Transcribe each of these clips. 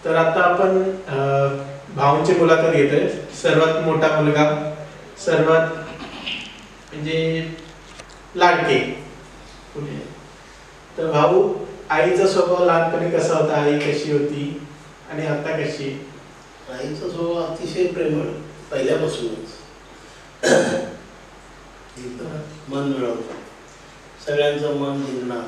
तर आता आपण भाऊंची मुलाखत घेतोय. सर्वात मोठा मुलगा, सर्वात म्हणजे लाडके. तर भाऊ, आईचा स्वभाव लहानपणी कसा होता, आई कशी होती आणि आता कशी? आईचा स्वभाव अतिशय प्रेमळ पहिल्यापासूनच. मन मिळवतो, सगळ्यांचं मन जिंकणार.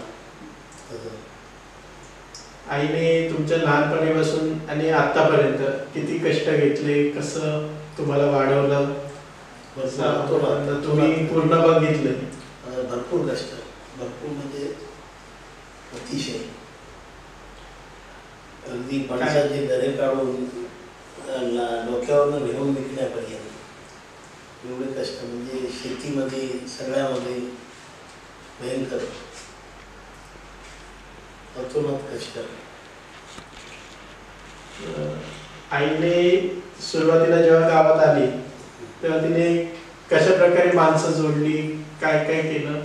आईने तुमच्या लहानपणीपासून आणि आतापर्यंत किती कष्ट घेतले, कसं तुम्हाला वाढवलं, तुम्ही पूर्ण बघितलं? भरपूर कष्ट, भरपूर म्हणजे अतिशय. अगदी पणसाचे दरे काढून डोक्यावरनं घेऊन विकण्यापर्यंत एवढे कष्ट. म्हणजे शेतीमध्ये सगळ्यामध्ये भयंकर अतोनात कष्ट. आईने सुरुवातीला जेव्हा गावात आली तेव्हा तिने कशा प्रकारे माणसं जोडली, काय काय केलं?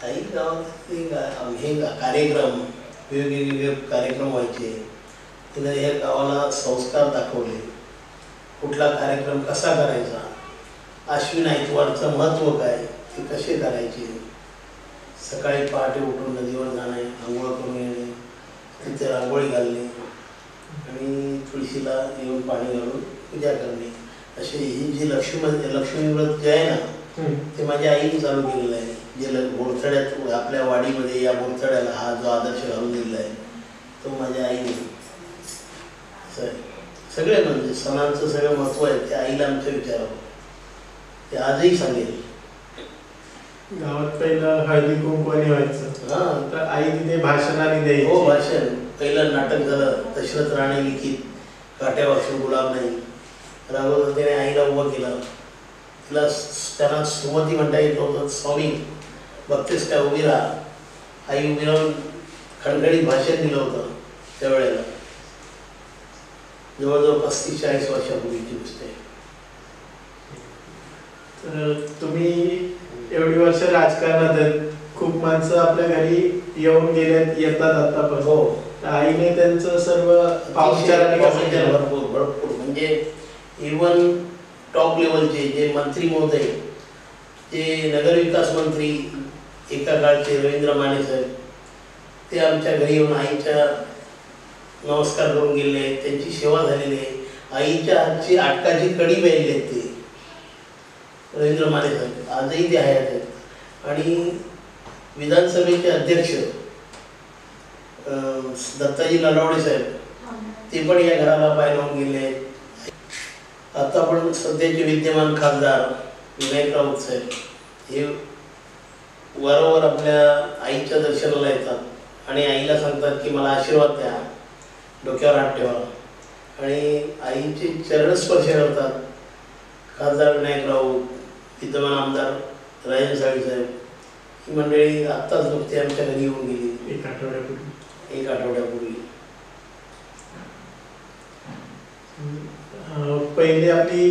आई गावात हे कार्यक्रम, वेगवेगळे कार्यक्रम व्हायचे. तिने या गावाला संस्कार दाखवले. कुठला कार्यक्रम कसा करायचा, आश्विन ऐतवारचं महत्त्व काय, ते कसे करायचे. सकाळी पहाटे उठून नदीवर जाणे, आंघोळ करून येणे, तिथे रांगोळी घालणे आणि तुळशीला येऊन पाणी घालून पूजा करणे. असे ही जी लक्ष्मी व्रत जे आहे ना, ते माझ्या आईने चालू केलेलं आहे. जे बोरथड्यात आपल्या वाडीमध्ये या बोरथड्याला हा जो आदर्श घालून दिलेला आहे तो माझ्या आईने. सगळे म्हणजे सणांचं सगळं महत्त्व आहे ते आईला आमच्या विचारावं, ते आजही सांगेल. गावात पहिलं हळदी कुंकवानी व्हायचं. हां, तर आई तिथे भाषणाने द्यायची. हो, भाषण. पहिलं नाटक झालं दशरथ राणे लिखित, काट्यावर गुलाब नाही. राघव त्याने आईला उभं केलं. तिला त्यांना सुमती म्हणता येत होतं. स्वामी बघतेस काय, उभी राहा. आई उभी राहून खणखणीत भाषण दिलं होतं त्यावेळेला. जवळजवळ 35-40 वर्षापूर्वीची गोष्ट आहे. तर तुम्ही एवढी वर्ष राजकारणात आहेत, खूप माणसं आपल्या घरी येऊन येतात आता पण. हो, आईने त्यांचं सर्व पाहुणचाराने भरपूर भरपूर म्हणजे इव्हन टॉप लेवलचे जे मंत्री महोदय, जे नगरविकास मंत्री एका काळचे रवींद्र माने साहेब, ते आमच्या घरी येऊन आईच्या नमस्कार करून गेले, त्यांची सेवा झालेली आहे. आईच्या हातची आटकाची कडी प्यायली आहेत ते रवींद्र माने साहेब, आजही ते हयात आहेत. आणि विधानसभेचे अध्यक्ष दत्ताजी नलावडे साहेब, ते पण या घराला पाय लावून गेले आहेत. आता पण सध्याचे विद्यमान खासदार विनायक राऊत साहेब हे वारंवार आपल्या आईच्या दर्शनाला येतात आणि आईला सांगतात की मला आशीर्वाद द्या, डोक्यावर हात ठेवा आणि आईचे चरणस्पर्श करतात. खासदार विनायक राऊत, विद्यमान आमदार राजन साळी साहेब, ही मंडळी आत्ताच नुकती आमच्या घरी येऊन गेली एक आठवड्यापूर्वी. पहिले आपली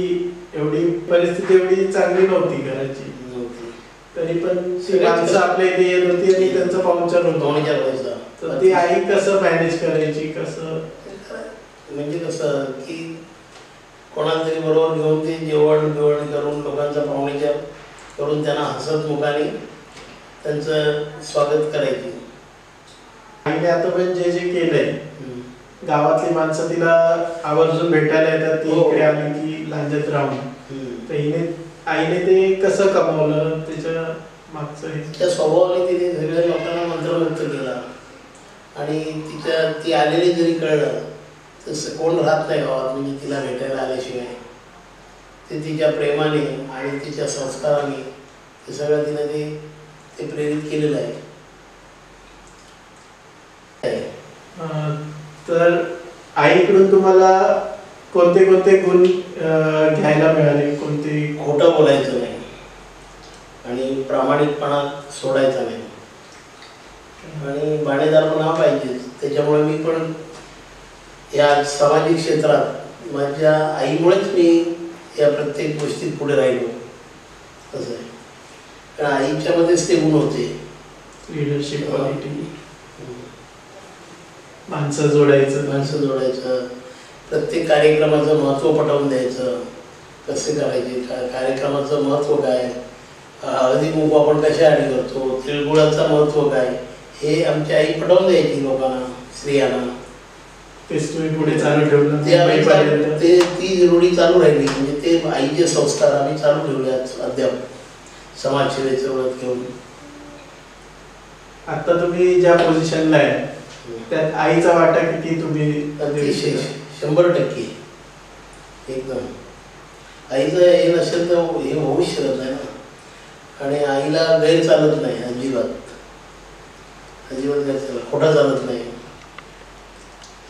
एवढी परिस्थिती एवढी चांगली नव्हती घराची, तरी पण माणसं आपल्या इथे येत होती आणि त्यांचा पाहुणचार होता. तर ती आई कसं मॅनेज करायची, कसं म्हणजे कसं की कोणाला तरी बरोबर घेऊन ते जेवण करून लोकांचा पाहुणचार करून त्यांना हसत मुखाने त्यांचं स्वागत करायचे. आईने आता पण जे जे केलंय, गावातली माणसं तिला आवर्जून भेटायला येतात. ती इकडे आली की लांजत राहून, तर आईने ते कसं कमावलं, त्याच्या मागचं त्या स्वभावाने तिने सगळ्या लोकांना मंत्रमुक्त केला. आणि ती आलेली जरी कळलं तसं कोण राहत नाही गावात म्हणजे तिला भेटायला आल्याशिवाय. ते तिच्या प्रेमाने आणि तिच्या संस्काराने ते सगळं तिने ते प्रेरित केलेलं आहे. तर आईकडून तुम्हाला कोणते कोणते गुण घ्यायला मिळाले? कोणते? खोटं बोलायचं नाही आणि प्रामाणिकपणा सोडायचा नाही आणि बाणेदारपणा पाहिजे. त्याच्यामुळे मी पण या सामाजिक क्षेत्रात माझ्या आईमुळेच मी या प्रत्येक गोष्टीत पुढे राहिलो. असं आहे, कारण आईच्यामध्येच ते गुण होते. Leadership quality. माणसं जोडायचं, प्रत्येक कार्यक्रमाचं महत्त्व पटवून द्यायचं, कसे करायचे, कार्यक्रमाचं महत्त्व काय, हळदी कुंकू आपण कशासाठी करतो, तिळगुळाचं महत्त्व काय, हे आमची आई पटवून द्यायची लोकांना, स्त्रियांना. तेच तुम्ही पुढे चालू ठेवलं, ती रूढी चालू राहिली. म्हणजे ते आईचे संस्कार आम्ही चालू ठेवले अद्याप समाजसेवेचं व्रत घेऊन. आता तुम्ही ज्या पोझिशनला आहे त्यात आईचा वाटा किती तुम्ही? 100% एकदम. आईचं हे नसेल तर हे होऊच शकत नाही ना. आणि आईला गैर चालत नाही, अजिबात गैर चालत, खोटा चालत नाही,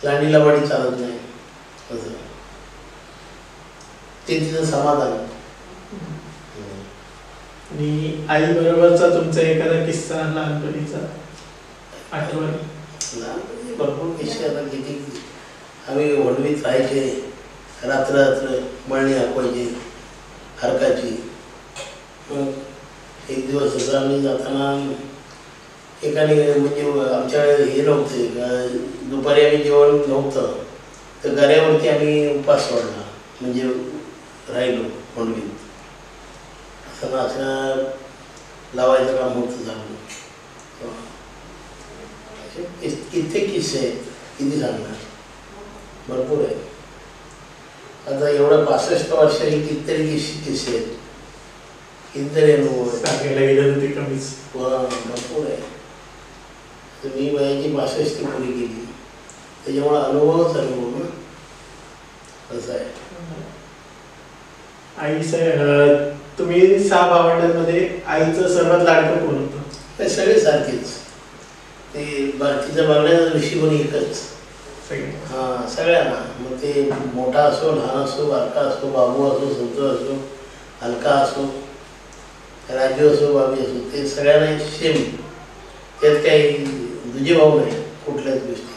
लांडीला वाडी चालत नाही. असं ते तिचं समाधान. आणि आई बरोबरचा तुमचा एखादा किस्सा लहानपणीचा आठवण? लहानपणी भरपूर किस्से. आता किती आम्ही वडवीत राहायचे, रात्र मळणी हाकवायची हरकाची. मग एक दिवस असं आम्ही जाताना एकाने, म्हणजे आमच्याकडे हे नव्हते, दुपारी आम्ही जेवण नव्हतं, तर गऱ्यावरती आम्ही उपास सोडला, म्हणजे राहिलो वडवीत. असं नाचणं लावायचं काम होतं झालं. कित्येक किस्से आहेत, किती सांगणार, भरपूर आहे. आता एवढं 65 वर्षाची कितीतरी किस्से आहेत, कितीतरी अनुभव सांगायला गेलं ते कमीच. भरपूर आहे. तर मी वयाची 65 पुरी केली, त्याच्यामुळे अनुभवच अनुभव ना. असं आहे. आई तुम्ही 6 भावंडांमध्ये आईचं सर्वात लाडकं कोण होतं? ते सगळे सारखेच. ते तिचं बघण्याचा दृष्टिकोन एकच. हां, सगळ्यांना. मग ते मोठा असो, लहान असो, बारका असो, बाबू असो, संतो असो, हलका असो, राजू असो, बाबी असो, ते सगळ्यांना सेम. त्यात काही दुजे भाऊ नाही कुठल्याच गोष्टी.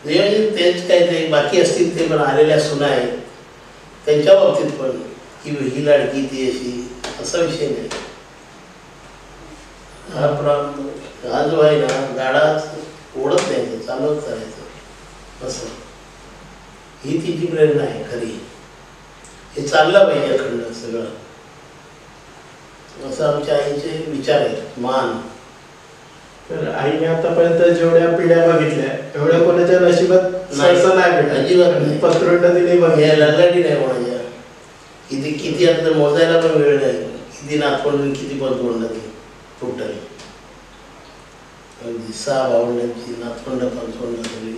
म्हणजे तेच काय, ते बाकी असतील ते पण आलेल्या सुना आहेत त्यांच्या बाबतीत पण, की ही लाडकी ती अशी, असा विषय नाही. हा जो आहे ना, गाडा ओढत नाही, चालवत चालायचं असं. ही तिची प्रेरणा आहे खरी. हे चाललं पाहिजे अखंड सगळं, असं आमच्या आईचे विचार आहेत. मान. तर आईने आतापर्यंत जेवढ्या पिढ्या बघितल्या एवढ्या कोणाच्या नशिबात नाही भेटत, अजिबात नाही. पत्रोंड दिली बघितल्या, लल्लाटी नाही कोणाच्या. किती आता मोजायला पण वेळ नाही, किती नातवंड, किती पतवंड टोटल. अगदी 6 भावंडांची नातवंड पतवंड झाली.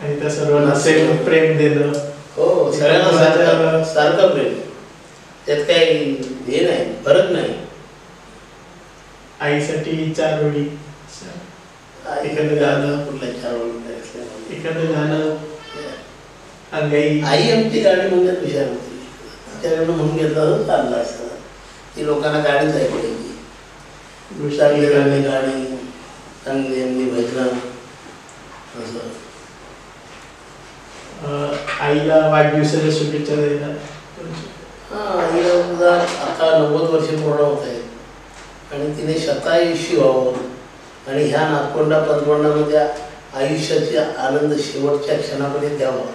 आणि त्या सर्वांना सेम प्रेम देणं. हो, सगळ्यांना सारखं प्रेम. त्यात काही हे नाही, फरक नाही. आईसाठी 4 ओळी, एखादं गाणं, कुठल्या 4 ओळी, एखादं गाणं अंगाई. आई आमची गाडी म्हणण्यात विचार होती, तिच्याकडनं म्हणून घेतला तर चालला असता. ती लोकांना गाडीच ऐकायची. चांगली गाणी, चांगली आमची भजनं असं. आईला वाढदिवसाच्या शुभेच्छा द्यायला. हां, आईला आता 90 वर्ष पूर्ण होत आहेत आणि तिने शतायुषी व्हावं आणि ह्या नातवंडा पतवंडामध्ये आयुष्याचा आनंद शेवटच्या क्षणापर्यंत द्यावा,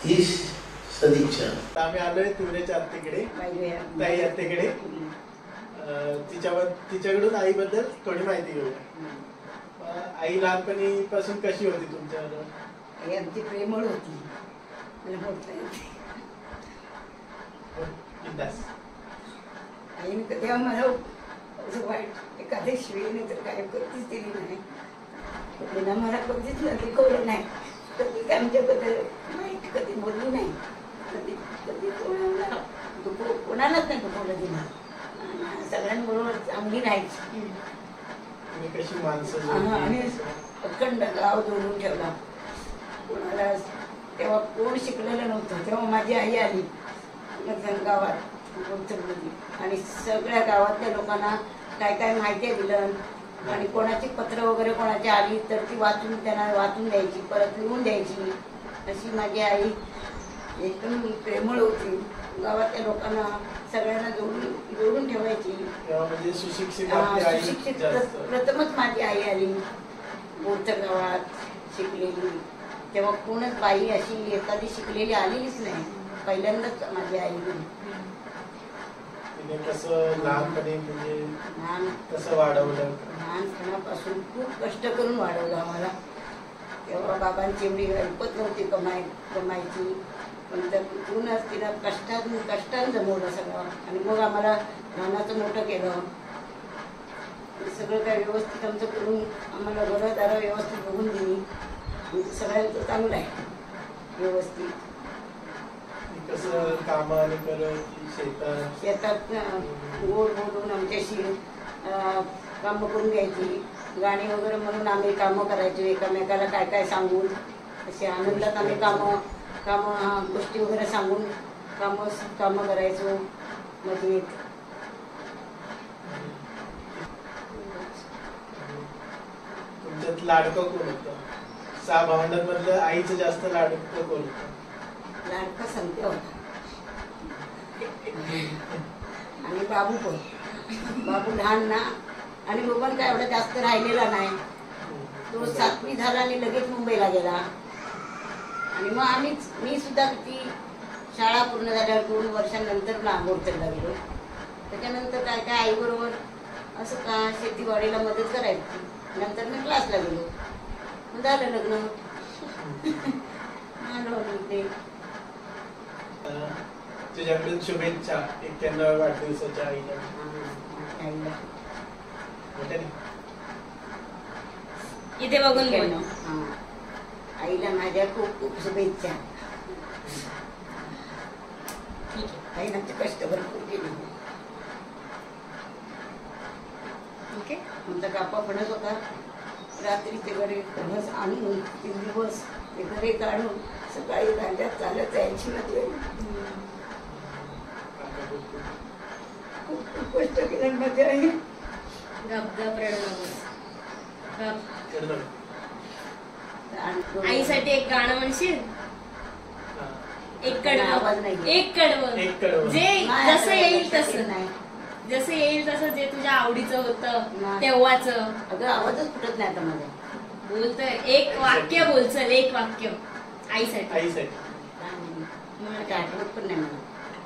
ही सदिच्छा. आम्ही आलोय तुमच्या आत्तेकडे, ताई आत्तेकडे. तिच्याकडून आईबद्दल थोडी माहिती घेऊया. आई लहानपणीपासून कशी होती तुमच्याबरोबर? आई आमची प्रेमळ होती. आईने कधी आम्हाला असं वाईट एखाद्या शिवीने तर काय कधीच दिली नाही. तिनं मला कधीच शिकवलं नाही. कधी आमच्याबद्दल वाईट कधी बोलली नाही. कधी कधी कोणालाच नाही दुखवलं दिलं. सगळ्यांबरोबर चांगली राहायची. आणि अखंड गाव जोडून ठेवला. कोणाला तेव्हा कोण शिकलेलं नव्हतं. तेव्हा माझी आई आली गावात आणि सगळ्या गावातल्या लोकांना काय काय माहिती दिलं. आणि कोणाची पत्र वगैरे कोणाची आली तर ती त्यांना वाचून द्यायची, परत लिहून द्यायची. अशी माझी आई एकदम प्रेमळ होती. गावातल्या लोकांना सगळ्यांना जोडून ठेवायची. सुशिक्षित प्रथमच माझी आई आली. बोरच्या गावात शिकलेली, तेव्हा कोणच बाई अशी एखादी शिकलेली आलेलीच नाही, पहिल्यांदाच माझी आई गेली. तिने कसं लहानपणी म्हणजे लहान कसं वाढवलं? लहानपणापासून खूप कष्ट करून वाढवलं आम्हाला. तेव्हा बाबांची एवढी ऐपत नव्हती कमायची, पण त्यातूनच तिनं कष्टानं जमवलं सगळं आणि मग आम्हाला लहानाचं मोठं केलं. सगळं काय व्यवस्थित आमचं करून आम्हाला घरदारं व्यवस्थित बघून दिली. म्हणजे सगळ्यांचं चांगलं आहे व्यवस्थित. कसं कामाने करत शेतात गोड बोलून आमच्याशी कामं करून घ्यायची, गाणी वगैरे म्हणून आम्ही कामं करायचो एकामेकाला काय काय सांगून. असे आनंदात आम्ही कामं गोष्टी वगैरे सांगून कामं करायचो मजेत. तुमच्यात लाडकं कोण होतं? 6 भावंडांमधलं आईचं जास्त लाडकं कोण होतं? लाडका संत्या होता आणि बाबू पण. बाबू लहान ना, आणि बबन काय एवढा जास्त राहिलेला नाही. तो 7वी झाला आणि लगेच मुंबईला गेला. आणि मग मी सुद्धा किती शाळा पूर्ण झाल्यावर 2 वर्षांनंतर बोरतडला गेलो. त्याच्यानंतर काय काय आईबरोबर असं का शेतीवाडीला मदत करायची. नंतर मी क्लासला गेलो, मग झालं लग्न. आलो ते. तुझ्याकडून शुभेच्छा 91व्या वाढदिवसाच्या आईला. इथे बघून बोल. आईला माझ्या खूप खूप शुभेच्छा. आईने आमचे कष्ट भरपूर केले. ओके. आमचा कापा फणस होता, रात्रीचे घरी फणस आणून 3 दिवस ते घरी काढून सकाळी राज्यात चालत जायची मध्ये. खूप खूप कष्ट केले माझ्या आई. गप रडू आईसाठी आईसाठी एक गाणं म्हणशील? एक आवाज कडवं. नाही. एक कडवं जे जसं येईल तसं नाही, जसं येईल तसं जे तुझ्या आवडीचं होतं तेव्हाच. अगं आवाजच फुटत नाही आता माझा. बोलतोय एक वाक्य बोल, चल एक वाक्य आईसाठी. मला आठवत पण नाही मला.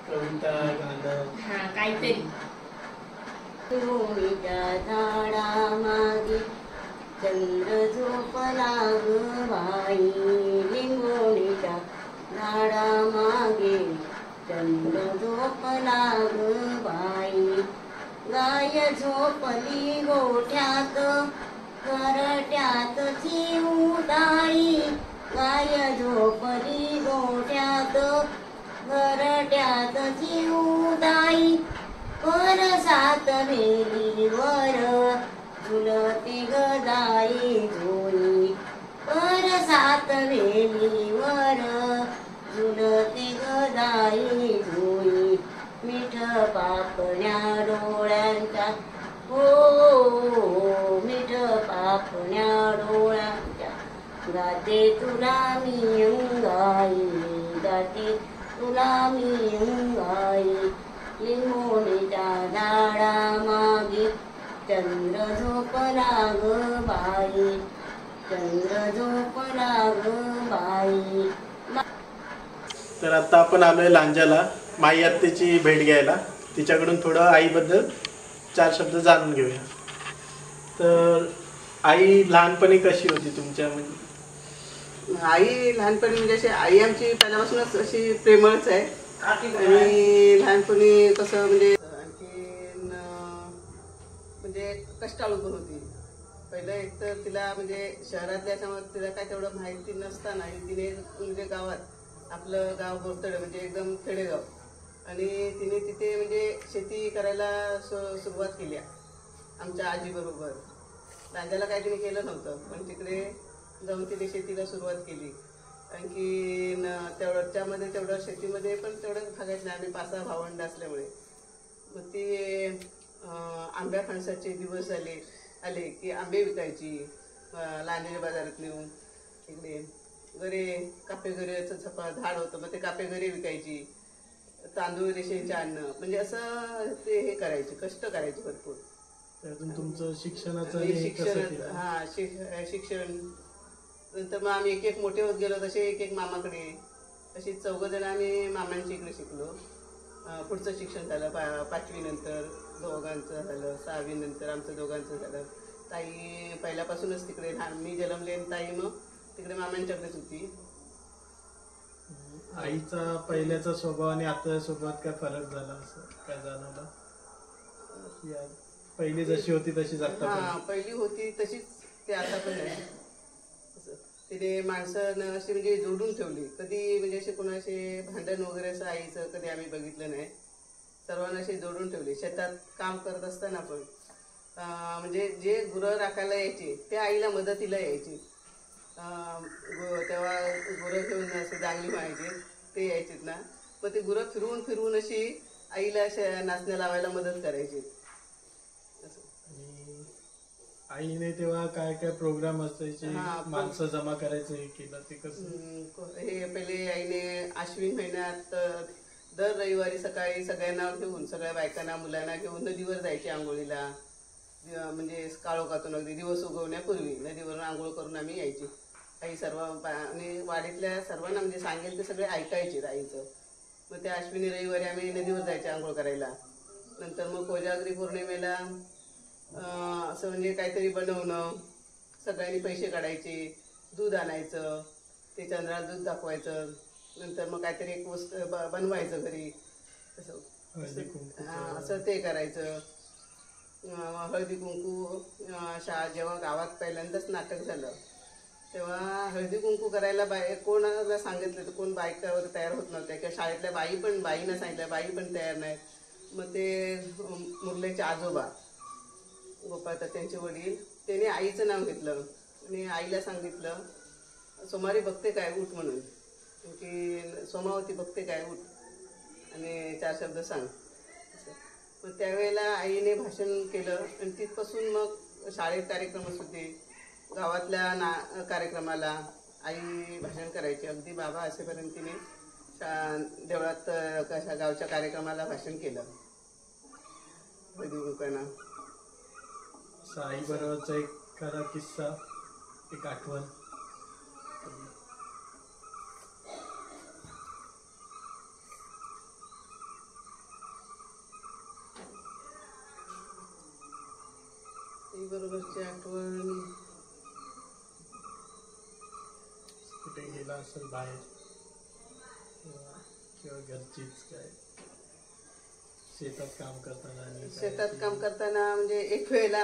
कविता, गाणं, हा काहीतरी. लिंबोणीच्या झाडामागे चंद्र झोपला ग बाई. लिंबोणीच्या झाडामागे चंद्र झोपला ग बाई. गाय झोपली गोठ्यात घरट्यात चिवदाई. गाय झोपली गोठ्यात घरट्यात चिवदाई. परसात वेलीवर झुलते गदाई झोई. परसात वेलीवर झुलते गदाई झोई. मिठ पापण्या डोळ्यांच्या हो, मिठ पापण्या डोळ्यांच्या गाते तुला मी अंगाई. गाते तुला मी अंगाई. लिंबोणीच्या झाडामागे चंद्र झोपला ग बाई. चंद्र झोपला ग बाई. तर आता आपण आलोय लांजाला माई आत्तेची भेट घ्यायला. तिच्याकडून थोडं आईबद्दल 4 शब्द जाणून घेऊया. तर आई लहानपणी कशी होती तुमच्या? म्हणजे आई लहानपणी म्हणजे अशी आई आमची पहिल्यापासूनच अशी प्रेमळच आहे. आणि लहानपणी कसं म्हणजे आणखीन म्हणजे कष्टाळू पण होती. पहिलं एक तर तिला म्हणजे शहरातल्या याच्यामुळे तिला काय तेवढं माहिती नसतानाही तिने म्हणजे गावात आपलं गाव बोरतडे म्हणजे एकदम खेडेगाव आणि तिने तिथे म्हणजे शेती करायला सुरुवात केली आमच्या आजीबरोबर. लांजाला काय तिने केलं नव्हतं पण तिकडे जाऊन तिने शेतीला सुरुवात केली. आणखी त्यामध्ये तेवढं शेतीमध्ये पण तेवढं भागायचं नाही. आम्ही 5-6 भावंड असल्यामुळे मग ती आंब्या फणसाचे दिवस आले की आंबे विकायची लांजाच्या बाजारात नेऊन. इकडे गरे कापे गऱ्याचं झाड होतं मग ते कापे गरे विकायची. तांदूळ रेशेंचे अन्न म्हणजे असं ते हे करायचे, कष्ट करायचे भरपूर. त्यातून तुमचं शिक्षणाचं आणि हे कसं शिक्षण केलं? हा शिक्षण नंतर मग आम्ही एक एक मोठे होत गेलो तसे एक एक मामाकडे, अशी 4 जण आम्ही मामांच्या इकडे शिकलो. पुढचं शिक्षण झालं 5वी नंतर दोघांचं झालं, 6वी नंतर आमचं दोघांचं झालं. ताई पहिल्यापासूनच तिकडे, मी जन्मले आणि ताई मग तिकडे मामांच्याकडेच होती. आईचा पहिल्याचा स्वभाव आणि आताच्या स्वभावात काय फरक झाला असं काय जाणवलं? या पहिली जशी होती तशीच आता हा पण? पहिली होती तशीच ते आता पण आहे. असं तिने माणसं अशी म्हणजे जोडून ठेवली. कधी म्हणजे असे कोणाचे भांडण वगैरे असं आईचं कधी आम्ही बघितलं नाही. सर्वांना अशी जोडून ठेवली. शेतात काम करत असताना पण म्हणजे जे गुरं राखायला यायचे ते आईला मदतीला यायचे. तेव्हा गुरं घेऊन असे जांगली व्हायचे ते यायचेत ना, मग ते गुरं फिरवून फिरवून अशी आईला अशा नाचण्या लावायला मदत करायची. आणि आईने तेव्हा काय काय प्रोग्राम असायचे, माणसं जमा करायचं हे केलं ते कसं? हे पहिले आईने आश्विन महिन्यात दर रविवारी सकाळी सगळ्यांना घेऊन, सगळ्या बायकांना मुलांना घेऊन नदीवर जायचे आंघोळीला. म्हणजे काळोखातून अगदी दिवस उगवण्यापूर्वी नदीवरून आंघोळ करून आम्ही यायची. आई सर्व आणि वाडीतल्या सर्वांना म्हणजे सांगेल ते सगळे ऐकायचे आईचं. मग त्या अश्विनी रविवारी आम्ही नदीवर जायचे आंघोळ करायला. नंतर मग कोजागरी पौर्णिमेला असं म्हणजे काहीतरी बनवणं, सगळ्यांनी पैसे काढायचे, दूध आणायचं, ते चंद्राला दूध दाखवायचं. नंतर मग काहीतरी एक वस्तू बनवायचं घरी, असं ते करायचं. हळदी कुंकू जेव्हा गावात पहिल्यांदाच नाटक झालं तेव्हा हळदी कुंकू करायला कोणाला सांगितलं तर कोण बायकावर तयार होत नव्हत्या, किंवा शाळेतल्या बाईनं सांगितलं, बाई पण तयार नाहीत. मग ते मुरलेचे आजोबा गोपाळ त्यांचे वडील त्याने आईचं नाव घेतलं आणि आईला सांगितलं सोमवारी बघते काय उठ म्हणून, की सोमावती बघते काय उठ आणि 4 शब्द सांग. मग त्यावेळेला आईने भाषण केलं आणि तिथपासून मग शाळेत कार्यक्रम असू दे, गावातल्या कार्यक्रमाला आई भाषण करायची. अगदी बाबा असेपर्यंत तिने देवळात कशा गावच्या कार्यक्रमाला भाषण केलं. लोकांना आई बरोबरचा एक खरा किस्सा, एक आठवण. बरोबरची आठवण कुठे गेला असेल बाहेर किंवा घरचीच काय शेतात काम करताना म्हणजे एक वेळेला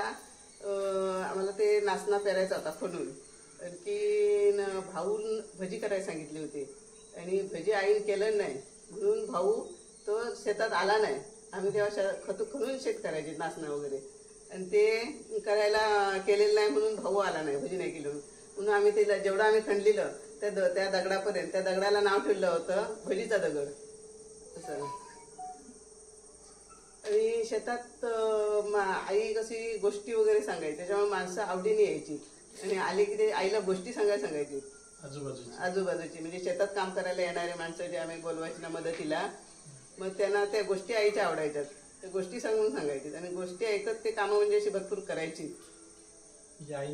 आम्हाला ते नाचना पेरायचा होता फणून, की भाऊ भजी करायला सांगितली होती आणि भजी आईने केलं नाही म्हणून भाऊ तो शेतात आला नाही. आम्ही तेव्हा खणून शेत करायचे नाचणं वगैरे, आणि ते करायला केलेलं नाही म्हणून भाऊ आला नाही, भजी नाही केलं म्हणून आम्ही तिला जेवढं आम्ही खणलेलं त्या दगडापर्यंत, त्या दगडाला नाव ठेवलं होतं भजीचा दगड असं. आणि शेतात आई कशी गोष्टी वगैरे सांगायची, त्याच्यामुळे माणसं आवडीने यायची आणि आली की ते आईला गोष्टी सांगायची आजूबाजूची. म्हणजे शेतात काम करायला येणारे माणसं जे आम्ही बोलवायची ना मदतीला, मग त्यांना त्या गोष्टी आईच्या आवडायच्यात, त्या गोष्टी सांगायची आणि गोष्टी ऐकत ते कामं म्हणजे अशी भरपूर करायची.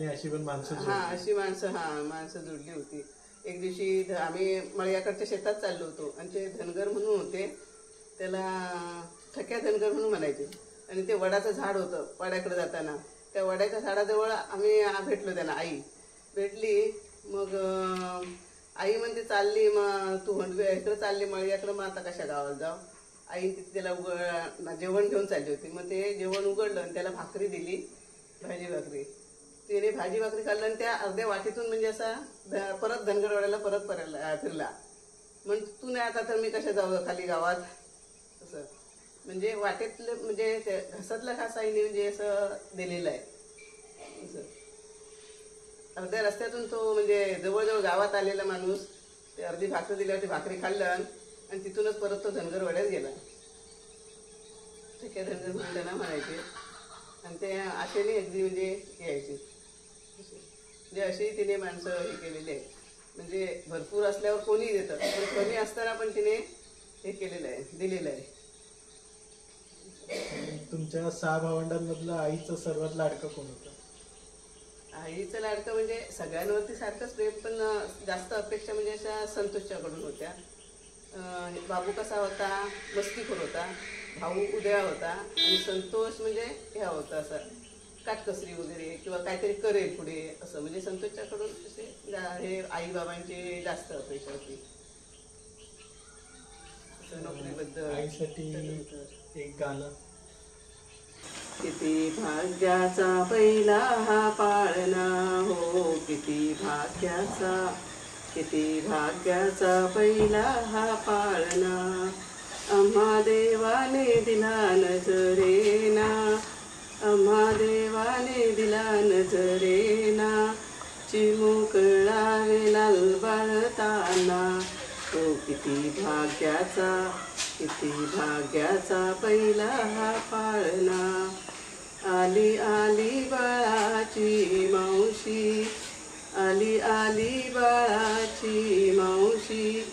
अशी पण माणसं अशी माणसं जोडली होती. एक दिवशी आम्ही मळ्याकडच्या शेतात चाललो होतो आणि ते धनगर म्हणून होते, त्याला ठक्या धनगर म्हणून म्हणायचे. आणि ते वडाचं झाड होतं वाड्याकडे जाताना, त्या वड्याच्या झाडाजवळ आम्ही भेटलो. त्यांना आई भेटली. मग आई म्हणते चालली मग तू इकडे चालली मळ्याकडे, मग आता कशा गावाला जाऊ. आई तिथे त्याला जेवण घेऊन चालली होती. मग ते जेवण उघडलं आणि त्याला भाकरी दिली, भाजी भाकरी. तिने भाजी भाकरी खाल्लं आणि त्या अर्ध्या वाटीतून म्हणजे असा परत धनगरवाड्याला परत फिरला. म्हणजे तू नाही आता तर मी कशा जाऊ खाली गावात असं. म्हणजे वाटेतलं म्हणजे घासातला घास आईने म्हणजे असं दिलेलं आहे असं. अर्ध्या रस्त्यातून तो म्हणजे जवळजवळ गावात आलेला माणूस ते अर्धी भाकरी दिल्यावरती भाकरी खाल्लं आणि तिथूनच परत तो धनगरवाड्यात गेला. ठेक्या धनगर म्हणून त्यांना म्हणायचे. आणि ते आशेने अगदी म्हणजे यायचे. म्हणजे अशी तिने माणसं हे केलेली आहे. म्हणजे भरपूर असल्यावर कोणी देतं, पण कमी असताना पण तिने हे केलेलं आहे, दिलेलं आहे. तुमच्या 6 भावंडांमधलं आईचं सर्वात लाडकं कोण होतं? आईचं लाडकं म्हणजे सगळ्यांवरती सारखंच प्रेम, पण जास्त अपेक्षा म्हणजे अशा संतोषच्याकडून होत्या. बाबू कसा होता, मस्तीखोर होता, भाऊ उदया होता, आणि संतोष म्हणजे ह्या होता असं काटकसरी वगैरे किंवा काहीतरी करेल पुढे असं, म्हणजे संतोषच्याकडून असे हे आई बाबांची जास्त अपेक्षा होती नोकरीबद्दल. आईसाठी एक गाणं. किती भाग्याचा पहिला हा पाळणा हो, किती भाग्याचा पहिला हा पाळणा, आम्हा देवाने दिला नजरेना, आम्हा देवाने दिला नजरेना, चिमुकळावे लाल बाळताना हो, किती भाग्याचा पहिला हा पाळणा. आली आली बाळाची मावशी, आली बाळाची मावशी,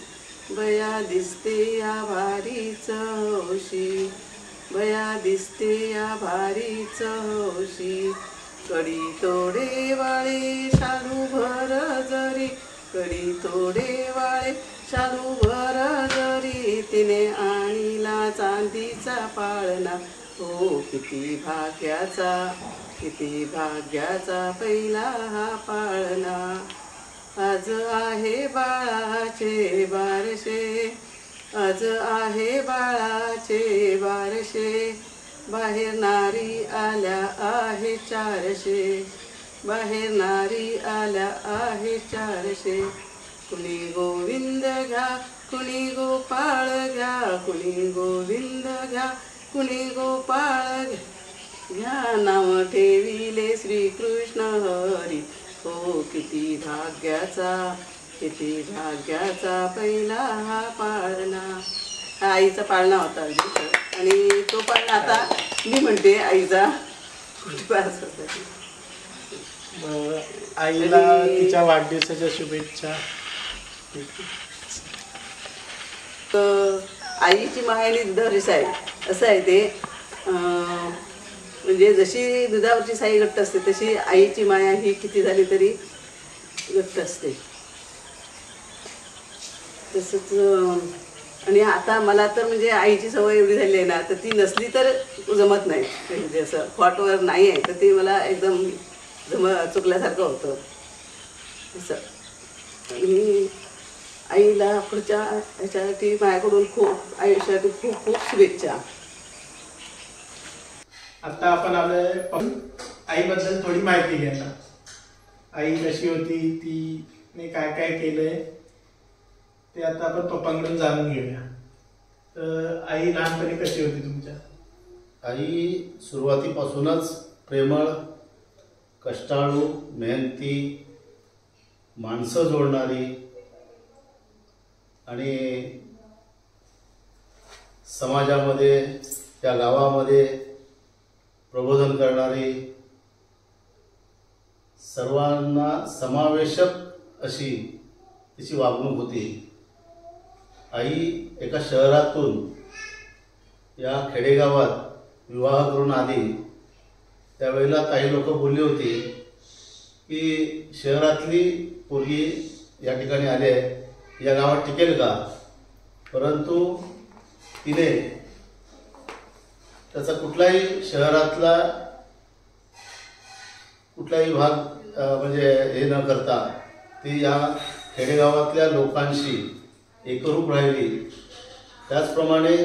बया दिसते या भारीच हौशी, बया दिसते या भारीच हौशी, कडी तोडे वाळे शालू भर जरी, कडी तोडे वाळे शालू भर जरी, तिने आणीला चांदीचा पाळणा हो, किती भाग्याचा पहिला हा पाळणा. आज आहे बाळाचे बारशे, आज आहे बाळाचे बारशे, बाहेर नारी आल्या आहे 400, बाहेर नारी आल्या आहे 400, कुणी गोविंद घ्या, कुणी गोपाळ घ्या, कुणी गोविंद घ्या, कुणी गोपाळ घ्या, नाव ठेविले श्रीकृष्ण हरी हो, किती भाग्याचा पहिला हा पाळणा. हा आईचा पाळणा होता. आणि तो पाळणा आता मी म्हणते आईचा आईला तिच्या वाढदिवसाच्या शुभेच्छा. आईची माया आणि दुधावरची साई असं आहे ते. म्हणजे जशी दुधावरची साई घट्ट असते तशी आईची माया ही किती झाली तरी घट्ट असते. तसंच आणि आता मला तर म्हणजे आईची सवय एवढी झाली आहे ना, तर ती नसली तर जमत नाही. म्हणजे असं फॉटवर नाही आहे तर ती मला एकदम चुकल्यासारखं होतं असं. आणि आईला पुढच्या ह्याच्यासाठी माझ्याकडून खूप आयुष्यासाठी खूप खूप शुभेच्छा. आता आपण आलोय आईबद्दल थोडी माहिती घ्यायला. आई कशी होती, तिने काय काय केलंय ते आता आपण पप्पांकडून जाणून घेऊया. तर आई लहानपणी कशी होती तुमच्या? आई सुरुवातीपासूनच प्रेमळ, कष्टाळू, मेहनती, माणसं जोडणारी आणि समाजामध्ये त्या गावामध्ये प्रबोधन करणारी, सर्वांना समावेशक अशी तिची वागणूक होती. आई एका शहरातून या खेडेगावात विवाह करून आली. त्यावेळेला काही लोक बोलली होती की शहरातली पोरगी या ठिकाणी आली आहे, या गावात टिकेल का? परंतु तिने त्याचा कुठलाही शहरातला कुठलाही भाग म्हणजे हे न करता ती या खेडेगावातल्या लोकांशी एकरूप राहिली. त्याचप्रमाणे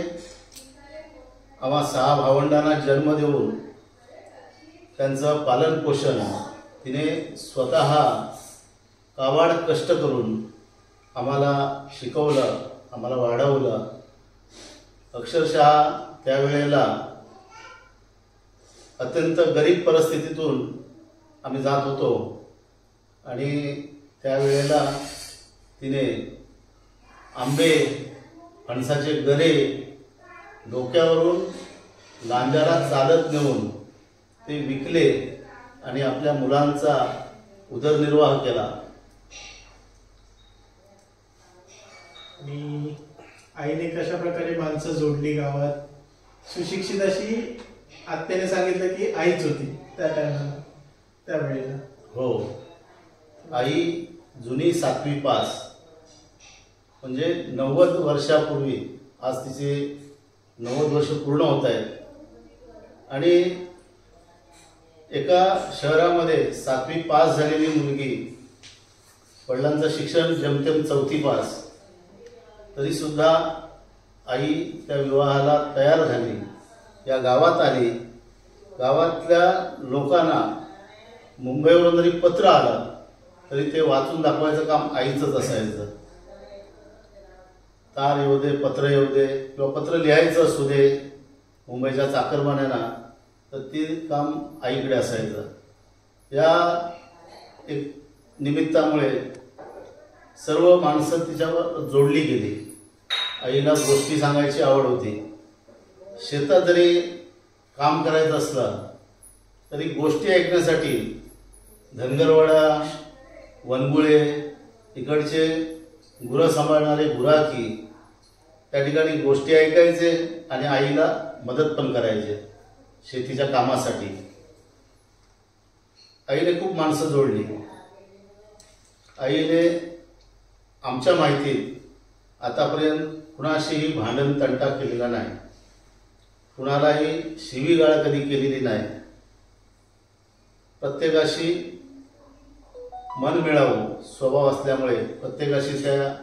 आम्हा 6 भावंडांना जन्म देऊन त्यांचं पालनपोषण तिने स्वतः काबाड कष्ट करून आम्हाला शिकवलं, आम्हाला वाढवलं. अक्षरशः त्यावेळेला अत्यंत गरीब परिस्थितीतून आम्ही जात होतो आणि त्यावेळेला तिने आंबे, फणसाचे गरे डोक्यावरून लांजाला चालत नेऊन ते विकले आणि आपल्या मुलांचा उदरनिर्वाह केला. आणि आईने कशा प्रकारे माणसं जोडली गावात सुशिक्षित अशी आत्याने सांगितलं की आईच होती त्या टायमाला, त्यावेळेला. हो, आई जुनी 7वी पास, म्हणजे 90 वर्षापूर्वी. आज तिचे 90 वर्ष पूर्ण होत आहेत. आणि एका शहरामध्ये 7वी पास झालेली मुलगी, वडिलांचं शिक्षण जेमतेम 4थी पास, तरी सुद्धा आई त्या विवाहाला तयार झाली, या गावात आली. गावातल्या लोकांना मुंबईवरून जरी पत्र आलं तरी ते वाचून दाखवायचं काम आईचंच असायचं. तार येऊ दे, पत्र येऊ दे, किंवा पत्र लिहायचं असू दे मुंबईच्या चाकरमान्यांना, तर ते काम आईकडे असायचं. या एक निमित्तामुळे सर्व माणसं तिच्यावर जोडली गेली. आईला गोष्टी सांगायची आवड होती. शेतात जरी काम करायचं असलं तरी गोष्टी ऐकण्यासाठी धनगरवाडा, वनगुळे, इकडचे गुरं सांभाळणारे गुराखी त्या ठिकाणी गोष्टी ऐकायचे आणि आईला मदत पण करायचे शेतीच्या कामासाठी. आईने खूप माणसं जोडली. आईने आमच्या माहितीत आतापर्यंत कुणाशीही भांडण तंटा केलेला नाही, कुणालाही शिवीगाळ कधी केलेली नाही. प्रत्येकाशी मन मिळावं स्वभाव असल्यामुळे प्रत्येकाशी त्या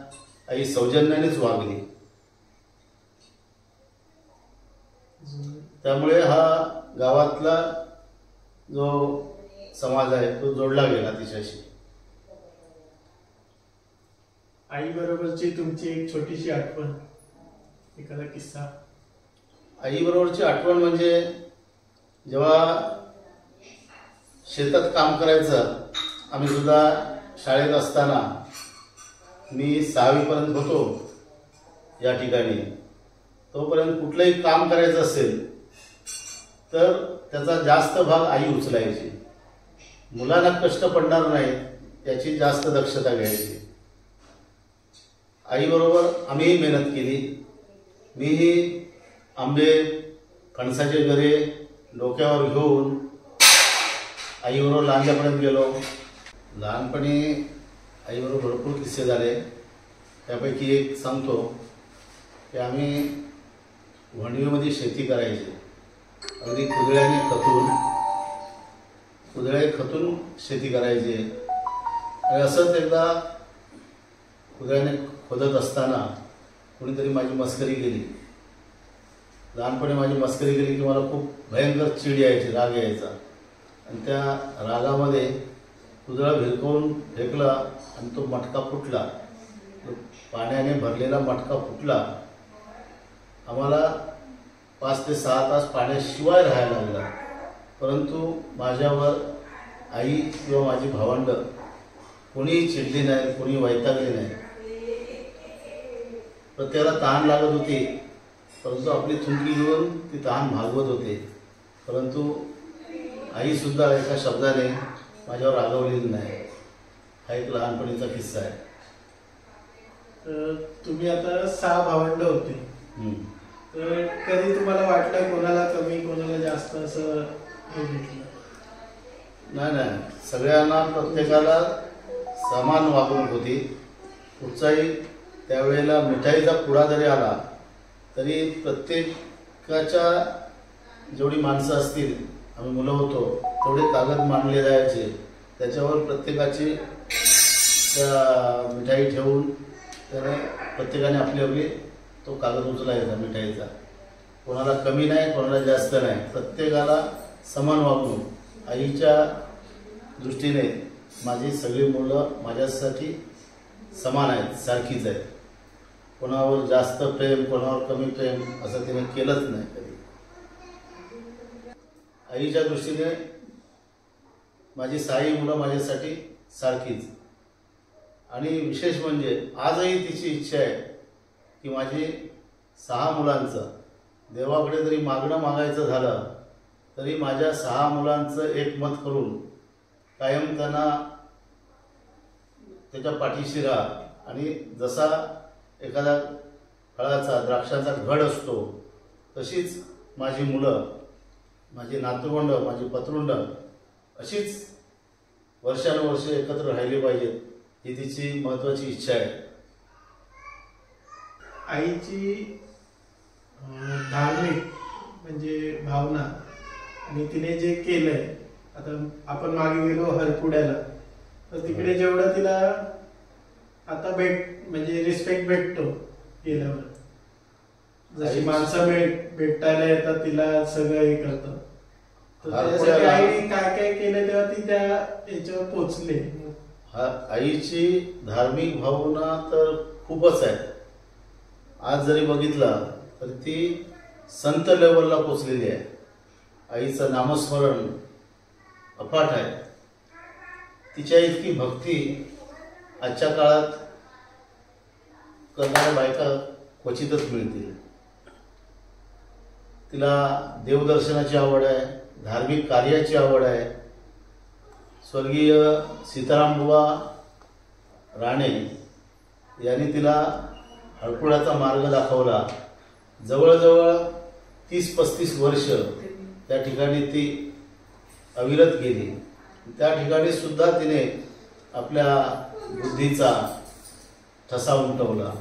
आई सौजन्यानेच वागली. त्यामुळे हा गावातला जो समाज आहे तो जोडला गेला तिच्याशी. आई बरोबरची तुमची एक छोटीशी आठवण, एखादा किस्सा. आई बरोबरची आठवण म्हणजे जेव्हा शेतात काम करायचं, आम्ही सुद्धा शाळेत असताना, मी 6वी पर्यंत होतो या ठिकाणी. तोपर्यंत कुठलंही काम करायचं असेल तर त्याचा जास्त भाग आई उचलायची. मुलांना कष्ट पडणार नाहीत याची जास्त दक्षता घ्यायची. आईबरोबर आम्हीही मेहनत केली. मीही आंबे, फणसाचे गरे डोक्यावर घेऊन आईबरोबर लांजापर्यंत गेलो. लहानपणी आईबरोबर भरपूर किस्से झाले. त्यापैकी एक सांगतो की आम्ही वणवीमध्ये शेती करायची. अगदी कुदळे खतून शेती करायची. आणि असंच एकदा कुदळ्याने खोदत असताना कोणीतरी माझी मस्करी केली. लहानपणी माझी मस्करी केली की मला खूप भयंकर चिड यायची, राग यायचा. आणि त्या रागामध्ये कुदळा भिरकवून फेकला आणि तो मटका फुटला. पाण्याने भरलेला मटका फुटला. आम्हाला 5 ते 6 तास पाण्याशिवाय राहायला लागला. परंतु माझ्यावर आई किंवा माझी भावंड कोणीही चिडली नाही, कोणी वैतागली नाही. प्रत्येकाला तहान लागत होती, परंतु आपली थुंकी घेऊन ती तहान भागवत होते. परंतु आईसुद्धा एका शब्दाने माझ्यावर रागवलेली नाही. हा एक लहानपणीचा किस्सा आहे. तर तुम्ही आता 6 भावंड होते, तर कधी तुम्हाला वाटलं कोणाला कमी कोणाला जास्त असं हे घेतलं? नाही, सगळ्यांना प्रत्येकाला समान वागणूक होती. कुठचाही त्यावेळेला मिठाईचा पुडा जरी आला तरी प्रत्येकाच्या जेवढी माणसं असतील, आम्ही मुलं होतो, तेवढे कागद मांडले जायचे. त्याच्यावर प्रत्येकाची मिठाई ठेवून त्याने प्रत्येकाने आपली आपली तो कागद उचलायचा मिठाईचा. कोणाला कमी नाही, कोणाला जास्त नाही, प्रत्येकाला समान वागणूक. आईच्या दृष्टीने माझी सगळी मुलं माझ्यासाठी समान आहेत, सारखीच आहेत. कोणावर जास्त प्रेम, कोणावर कमी प्रेम असं तिने केलंच नाही कधी. आईच्या दृष्टीने माझी 6 मुलं माझ्यासाठी सारखीच. आणि विशेष म्हणजे आजही तिची इच्छा आहे की माझी 6 मुलांचं देवाकडे जरी मागणं मागायचं झालं तरी माझ्या 6 मुलांचं एकमत करून कायम त्यांना त्याच्या पाठीशी राहा. आणि जसा एखादा फळाचा, द्राक्षाचा घड असतो तशीच माझी मुलं, माझी नातवंड, माझी पतरुंड अशीच वर्षानुवर्ष एकत्र राहिली पाहिजेत, ही तिची महत्त्वाची इच्छा आहे. आईची धार्मिक म्हणजे भावना आणि तिने जे केलंय, आता आपण मागे गेलो हरपुड्याला, तर तिकडे जेवढं तिला आता म्हणजे रिस्पेक्ट भेटतो गेल्यावर, जशी माणसं भेटायला येतात तिला सगळं हे करतात, तर त्याच्यासाठी आईने काय काय केलं तेव्हा ती त्या याच्यावर पोचले. आईची धार्मिक भावना तर खूपच आहे. आज जरी बघितला तर ती संत लेवलला पोचलेली आहे. आईचं नामस्मरण अफाट आहे. तिच्या इतकी भक्ती आजच्या काळात करणाऱ्या बायका क्वचितच मिळतील. तिला देवदर्शनाची आवड आहे, धार्मिक कार्याची आवड आहे. स्वर्गीय सीतारामबुवा राणे यांनी तिला हळकुळाचा मार्ग दाखवला. जवळजवळ 30-35 वर्ष त्या ठिकाणी ती अविरत गेली. त्या ठिकाणी सुद्धा तिने आपल्या बुद्धीचा ठसा उमटवला.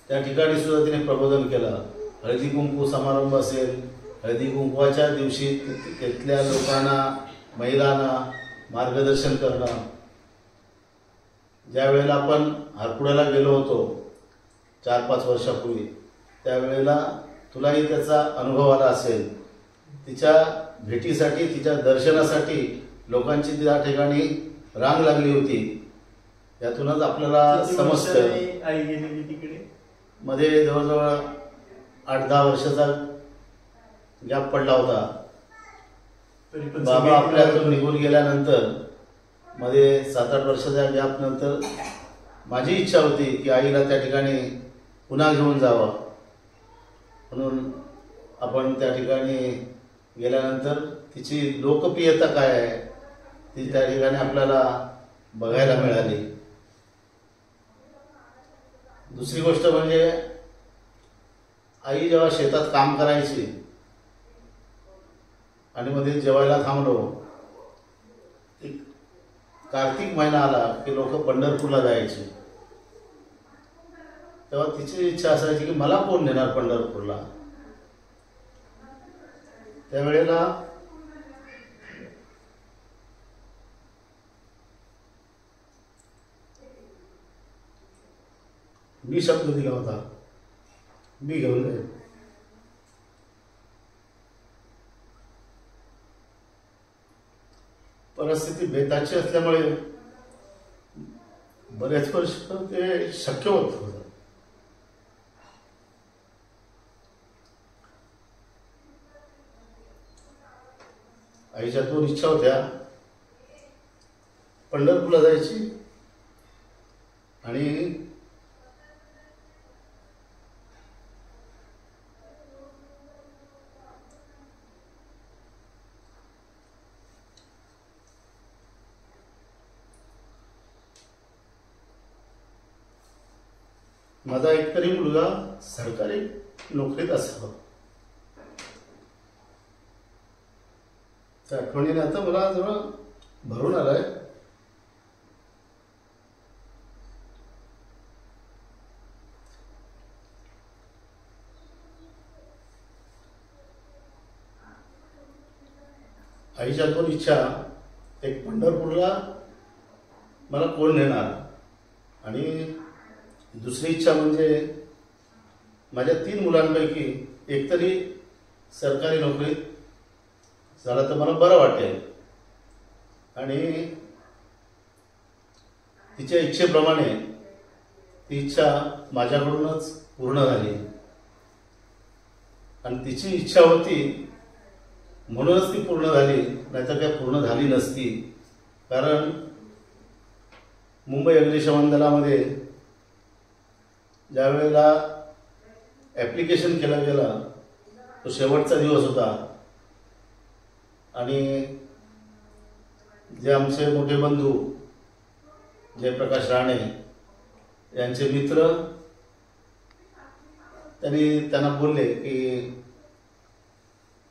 त्या ठिकाणी सुद्धा तिने प्रबोधन केलं. हळदी कुंकू समारंभ असेल, हळदी कुंकवाच्या दिवशी तिथल्या लोकांना, महिलांना मार्गदर्शन करणं. ज्या वेळेला आपण हरपुड्याला गेलो होतो 4-5 वर्षापूर्वी, त्यावेळेला तुलाही त्याचा अनुभव आला असेल. तिच्या भेटीसाठी, तिच्या दर्शनासाठी लोकांची त्या ठिकाणी रांग लागली होती. यातूनच आपल्याला समजतं. आई गेलेली तिकडे मध्ये जवळजवळ 8-10 वर्षाचा गॅप पडला होता. बाबा आपल्यातून निघून गेल्यानंतर मध्ये 7-8 वर्षाच्या गॅप नंतर माझी इच्छा होती की आईला त्या ठिकाणी पुन्हा घेऊन जावं. म्हणून आपण त्या ठिकाणी गेल्यानंतर तिची लोकप्रियता काय आहे ती त्या ठिकाणी आपल्याला बघायला मिळाली. दुसरी गोष्ट म्हणजे आई जेव्हा शेतात काम करायची आणि मध्ये जेवायला थांबलो, एक कार्तिक महिना आला की लोक पंढरपूरला जायचे. तेव्हा तिची इच्छा असायची की मला कोण नेणार पंढरपूरला. त्यावेळेला मी शब्द दिला होता, मी घेऊन जाईल. परिस्थिती बेताची असल्यामुळे बरेच वर्ष ते शक्य होत होतं. आईच्या 2 इच्छा होत्या, पंढरपूरला जायची आणि माझा एकतरी मुलगा सरकारी नोकरीत असावा. त्या आठवणीने आता मला जरा भरून आलाय. आईच्या 2 इच्छा, एक पंढरपूरला मला कोण नेणार आणि दुसरी इच्छा म्हणजे माझ्या 3 मुलांपैकी एकतरी सरकारी नोकरीत झाला तर मला बरं वाटेल. आणि तिच्या इच्छेप्रमाणे ती इच्छा माझ्याकडूनच पूर्ण झाली. आणि तिची इच्छा होती म्हणूनच ती पूर्ण झाली, नाहीतर काय पूर्ण झाली नसती. कारण मुंबई अग्निशमन दलामध्ये ज्या वेळेला ॲप्लिकेशन केला गेला तो शेवटचा दिवस होता. आणि जे आमचे मोठे बंधू जयप्रकाश राणे यांचे मित्र त्यांना बोलले की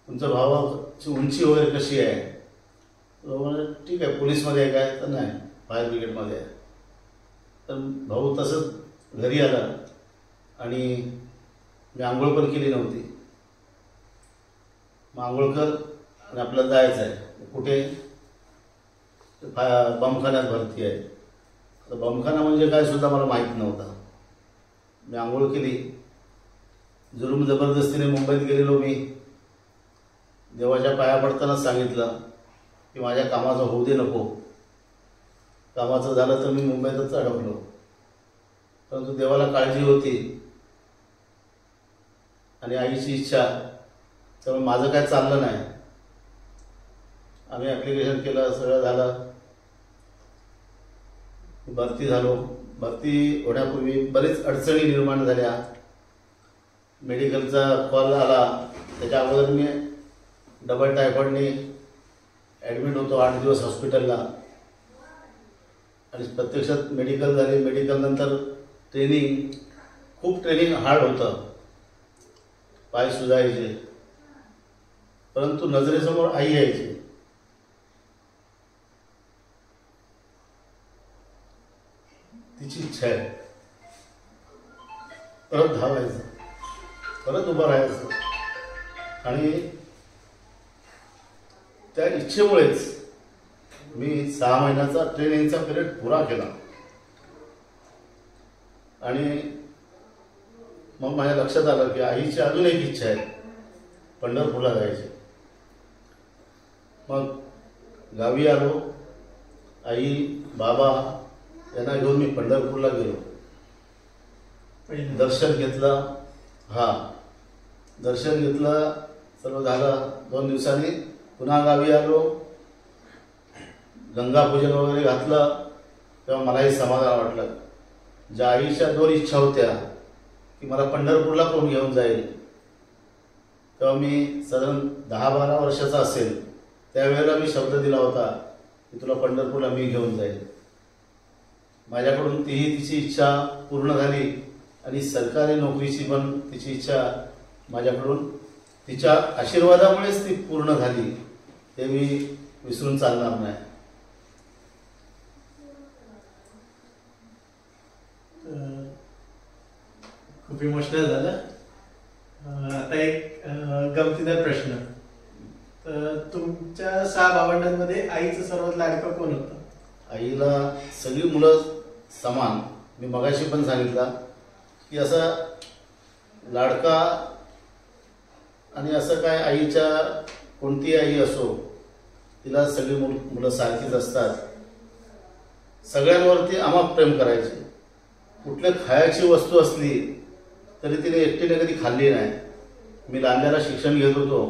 तुमच्या भावाची उंची वगैरे कशी आहे? तो म्हणे ठीक आहे, पोलीसमध्ये आहे काय? तर नाही, फायर ब्रिगेडमध्ये आहे. तर भाऊ तसंच घरी आला आणि मी आंघोळ पण केली नव्हती. मग आंघोळ कर आणि आपल्याला जायचं आहे. कुठे? बमखान्यात भरती आहे. तर बमखाना म्हणजे काय सुद्धा मला माहीत नव्हता. मी आंघोळ केली, जुलूम जबरदस्तीने मुंबईत गेलेलो. मी देवाच्या पाया पडतानाच सांगितलं की माझ्या कामाचं होऊ दे नको, कामाचं झालं तर मी मुंबईतच अडकलो. परंतु देवाला काळजी होती आणि आईची इच्छा, त्यामुळे माझं काय चाललं नाही. आम्ही ॲप्लिकेशन केलं, सगळं झालं, भरती झालो. भरती होण्यापूर्वी बरेच अडचणी निर्माण झाल्या. मेडिकलचा कॉल आला, त्याच्या अगोदर मी डबल टायफॉइडने ॲडमिट होतो 8 दिवस हॉस्पिटलला. आणि प्रत्यक्षात मेडिकल झाले. मेडिकल नंतर ट्रेनिंग, खूप ट्रेनिंग हार्ड होतं, पाय सुजायचे. परंतु नजरेसमोर आई यायची. तिची इच्छा आहे परत धावायचं, परत उभं राहायचं. आणि त्या इच्छेमुळेच मी 6 महिन्याचा ट्रेनिंगचा पिरियड पुरा केला. आणि मग माझ्या लक्षात आलं की आईची अजून एक इच्छा आहे, पंढरपूरला जायची. मग गावी आलो. आई बाबा यांना घेऊन मी पंढरपूरला गेलो. दर्शन घेतलं. दर्शन घेतलं, सर्व झालं. 2 दिवसांनी पुन्हा गावी आलो. गंगापूजन वगैरे घातलं. तेव्हा मलाही समाधान वाटलं. ज्या आईच्या 2 इच्छा होत्या की मला पंढरपूरला कोण घेऊन जाईल, तेव्हा मी साधारण 10-12 वर्षाचा असेल त्यावेळेला मी शब्द दिला होता की तुला पंढरपूरला मी घेऊन जाईल. माझ्याकडून तीही तिची इच्छा पूर्ण झाली आणि सरकारी नोकरीची पण तिची इच्छा माझ्याकडून तिच्या आशीर्वादामुळेच ती पूर्ण झाली. हे मी विसरून चालणार नाही. खूप इमोशनल झालं. आता एक गमतीदार प्रश्न. तर तुमच्या 6 भावंडांमध्ये आईचं सर्वात लाडकं कोण होतं? आईला सगळी मुलं समान. मी मगाशी पण सांगितलं की असा लाडका आणि असं काय, आईच्या कोणतीही आई असो तिला सगळी मुलं सारखीच असतात. सगळ्यांवरती अमाप प्रेम करायचे. कुठल्या खायची वस्तू असली तरी तिने एकटीने कधी खाल्ली नाही. मी लांड्याला शिक्षण घेत होतो,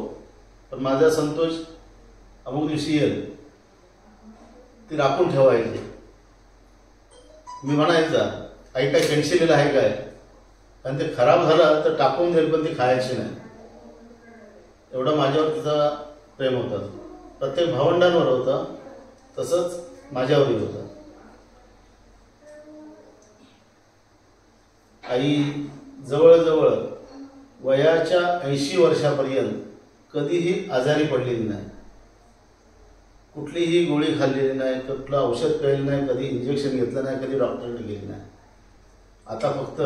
पण माझा संतोष अमुक दिवशी येईल ती राखून ठेवायची. मी म्हणायचा आई काय कॅन्शिलेलं आहे काय, आणि ते खराब झालं तर टाकून देईल पण ती खायची नाही. एवढं माझ्यावर तिचा प्रेम होतं. प्रत्येक भावंडांवर होतं, तसंच माझ्यावरही होतं. आई जवळजवळ वयाच्या 80 वर्षापर्यंत कधीही आजारी पडलेली नाही. कुठलीही गोळी खाल्लेली नाही, कुठलं औषध प्यायलं नाही, कधी इंजेक्शन घेतलं नाही, कधी डॉक्टरने गेली नाही. आता फक्त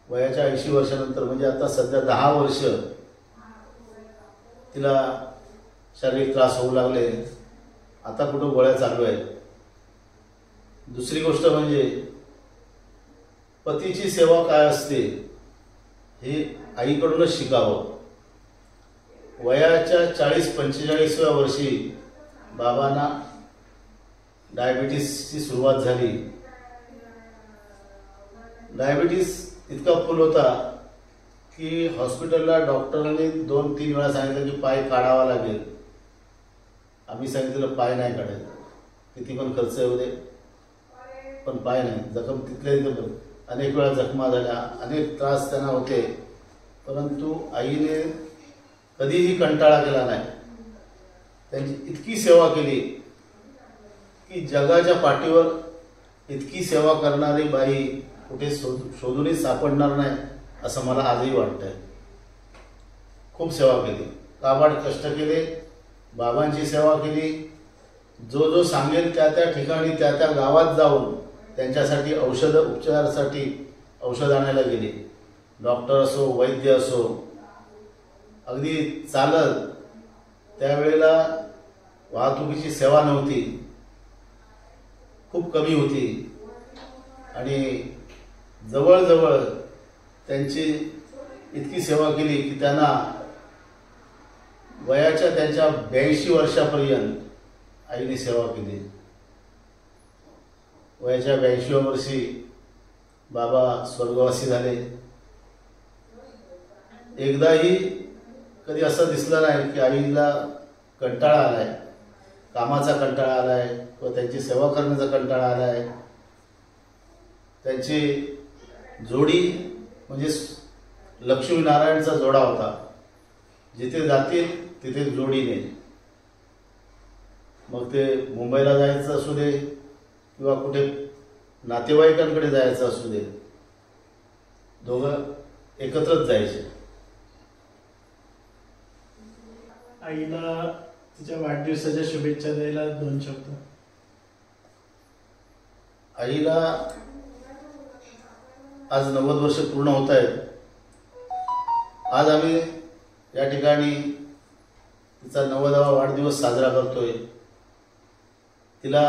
वयाच्या 80 वर्षानंतर, म्हणजे आता सध्या 10 वर्ष तिला शारीरिक त्रास होऊ लागले. आता कुठं गोळ्या चालू आहेत. दुसरी गोष्ट म्हणजे पतीची सेवा काय असते हे आईकडूनच शिकावं. वयाच्या 40-45व्या वर्षी बाबांना डायबिटीसची सुरुवात झाली. डायबिटीस इतका फुल होता की हॉस्पिटलला डॉक्टरांनी 2-3 वेळा सांगितलं की पाय काढावा लागेल. आम्ही सांगितलं पाय नाही काढायचं, किती पण खर्च येऊ दे, पण पाय नाही. जखम तिथल्या तिथं अनेक वेळा जखमा झाल्या, अनेक त्रास त्यांना होते. परंतु आईने कधीही कंटाळा केला नाही. त्यांची इतकी सेवा केली की जगाच्या पाठीवर इतकी सेवा करणारी बाई कुठे शोधूनही सापडणार नाही असं मला आजही वाटतंय. खूप सेवा केली, काबाड कष्ट केले, बाबांची सेवा केली. जो जो सांगेल त्या त्या ठिकाणी त्या त्या गावात जाऊन त्यांच्यासाठी उपचारासाठी औषध आणायला गेली. डॉक्टर असो, वैद्य असो, अगदी चालत. त्यावेळेला वाहतुकीची सेवा नव्हती, खूप कमी होती आणि जवळजवळ त्यांची इतकी सेवा केली की त्यांना वयाच्या त्यांच्या 82 वर्षापर्यंत आईने सेवा केली. वयाच्या 82व्या वर्षी बाबा स्वर्गवासी झाले. एकदाही कधी असं दिसलं नाही की आईला कंटाळा आलाय, कामाचा कंटाळा आलाय किंवा त्यांची सेवा करण्याचा कंटाळा आलाय. त्यांची जोडी म्हणजे लक्ष्मीनारायणचा जोडा होता. जिथे जातील तिथे जोडीने, मग ते मुंबईला जायचं असू दे किंवा कुठे नातेवाईकांकडे जायचं असू दे, दोघं एकत्रच जायचे. आईला तिच्या वाढदिवसाच्या शुभेच्छा द्यायला 2 शब्द. आईला आज 90 वर्ष पूर्ण होत आहेत. आज आम्ही या ठिकाणी तिचा 90वा वाढदिवस साजरा करतोय. तिला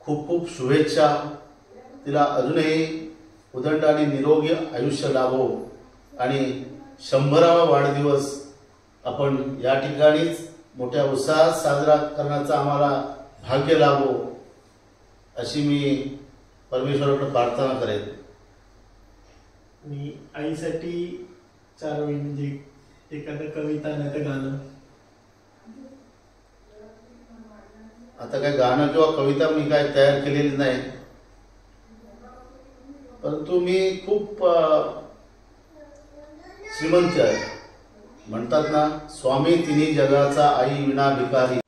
खूप खूप शुभेच्छा. तिला अजूनही उदंड आणि निरोगी आयुष्य लाभो आणि 100वा वाढदिवस आपण या ठिकाणीच मोठ्या उत्साहात साजरा करण्याचा आम्हाला भाग्य लाभो अशी मी परमेश्वराकडे प्रार्थना करेन. मी आईसाठी 4 ओळी म्हणजे एखादं कविता नाही तर गाणं. आता काय गाणं किंवा कविता मी काय तयार केलेली नाही, परंतु मी खूप श्रीमंत आहे. म्हणतात ना, स्वामी तिन्ही जगाचा आई विना भिकारी.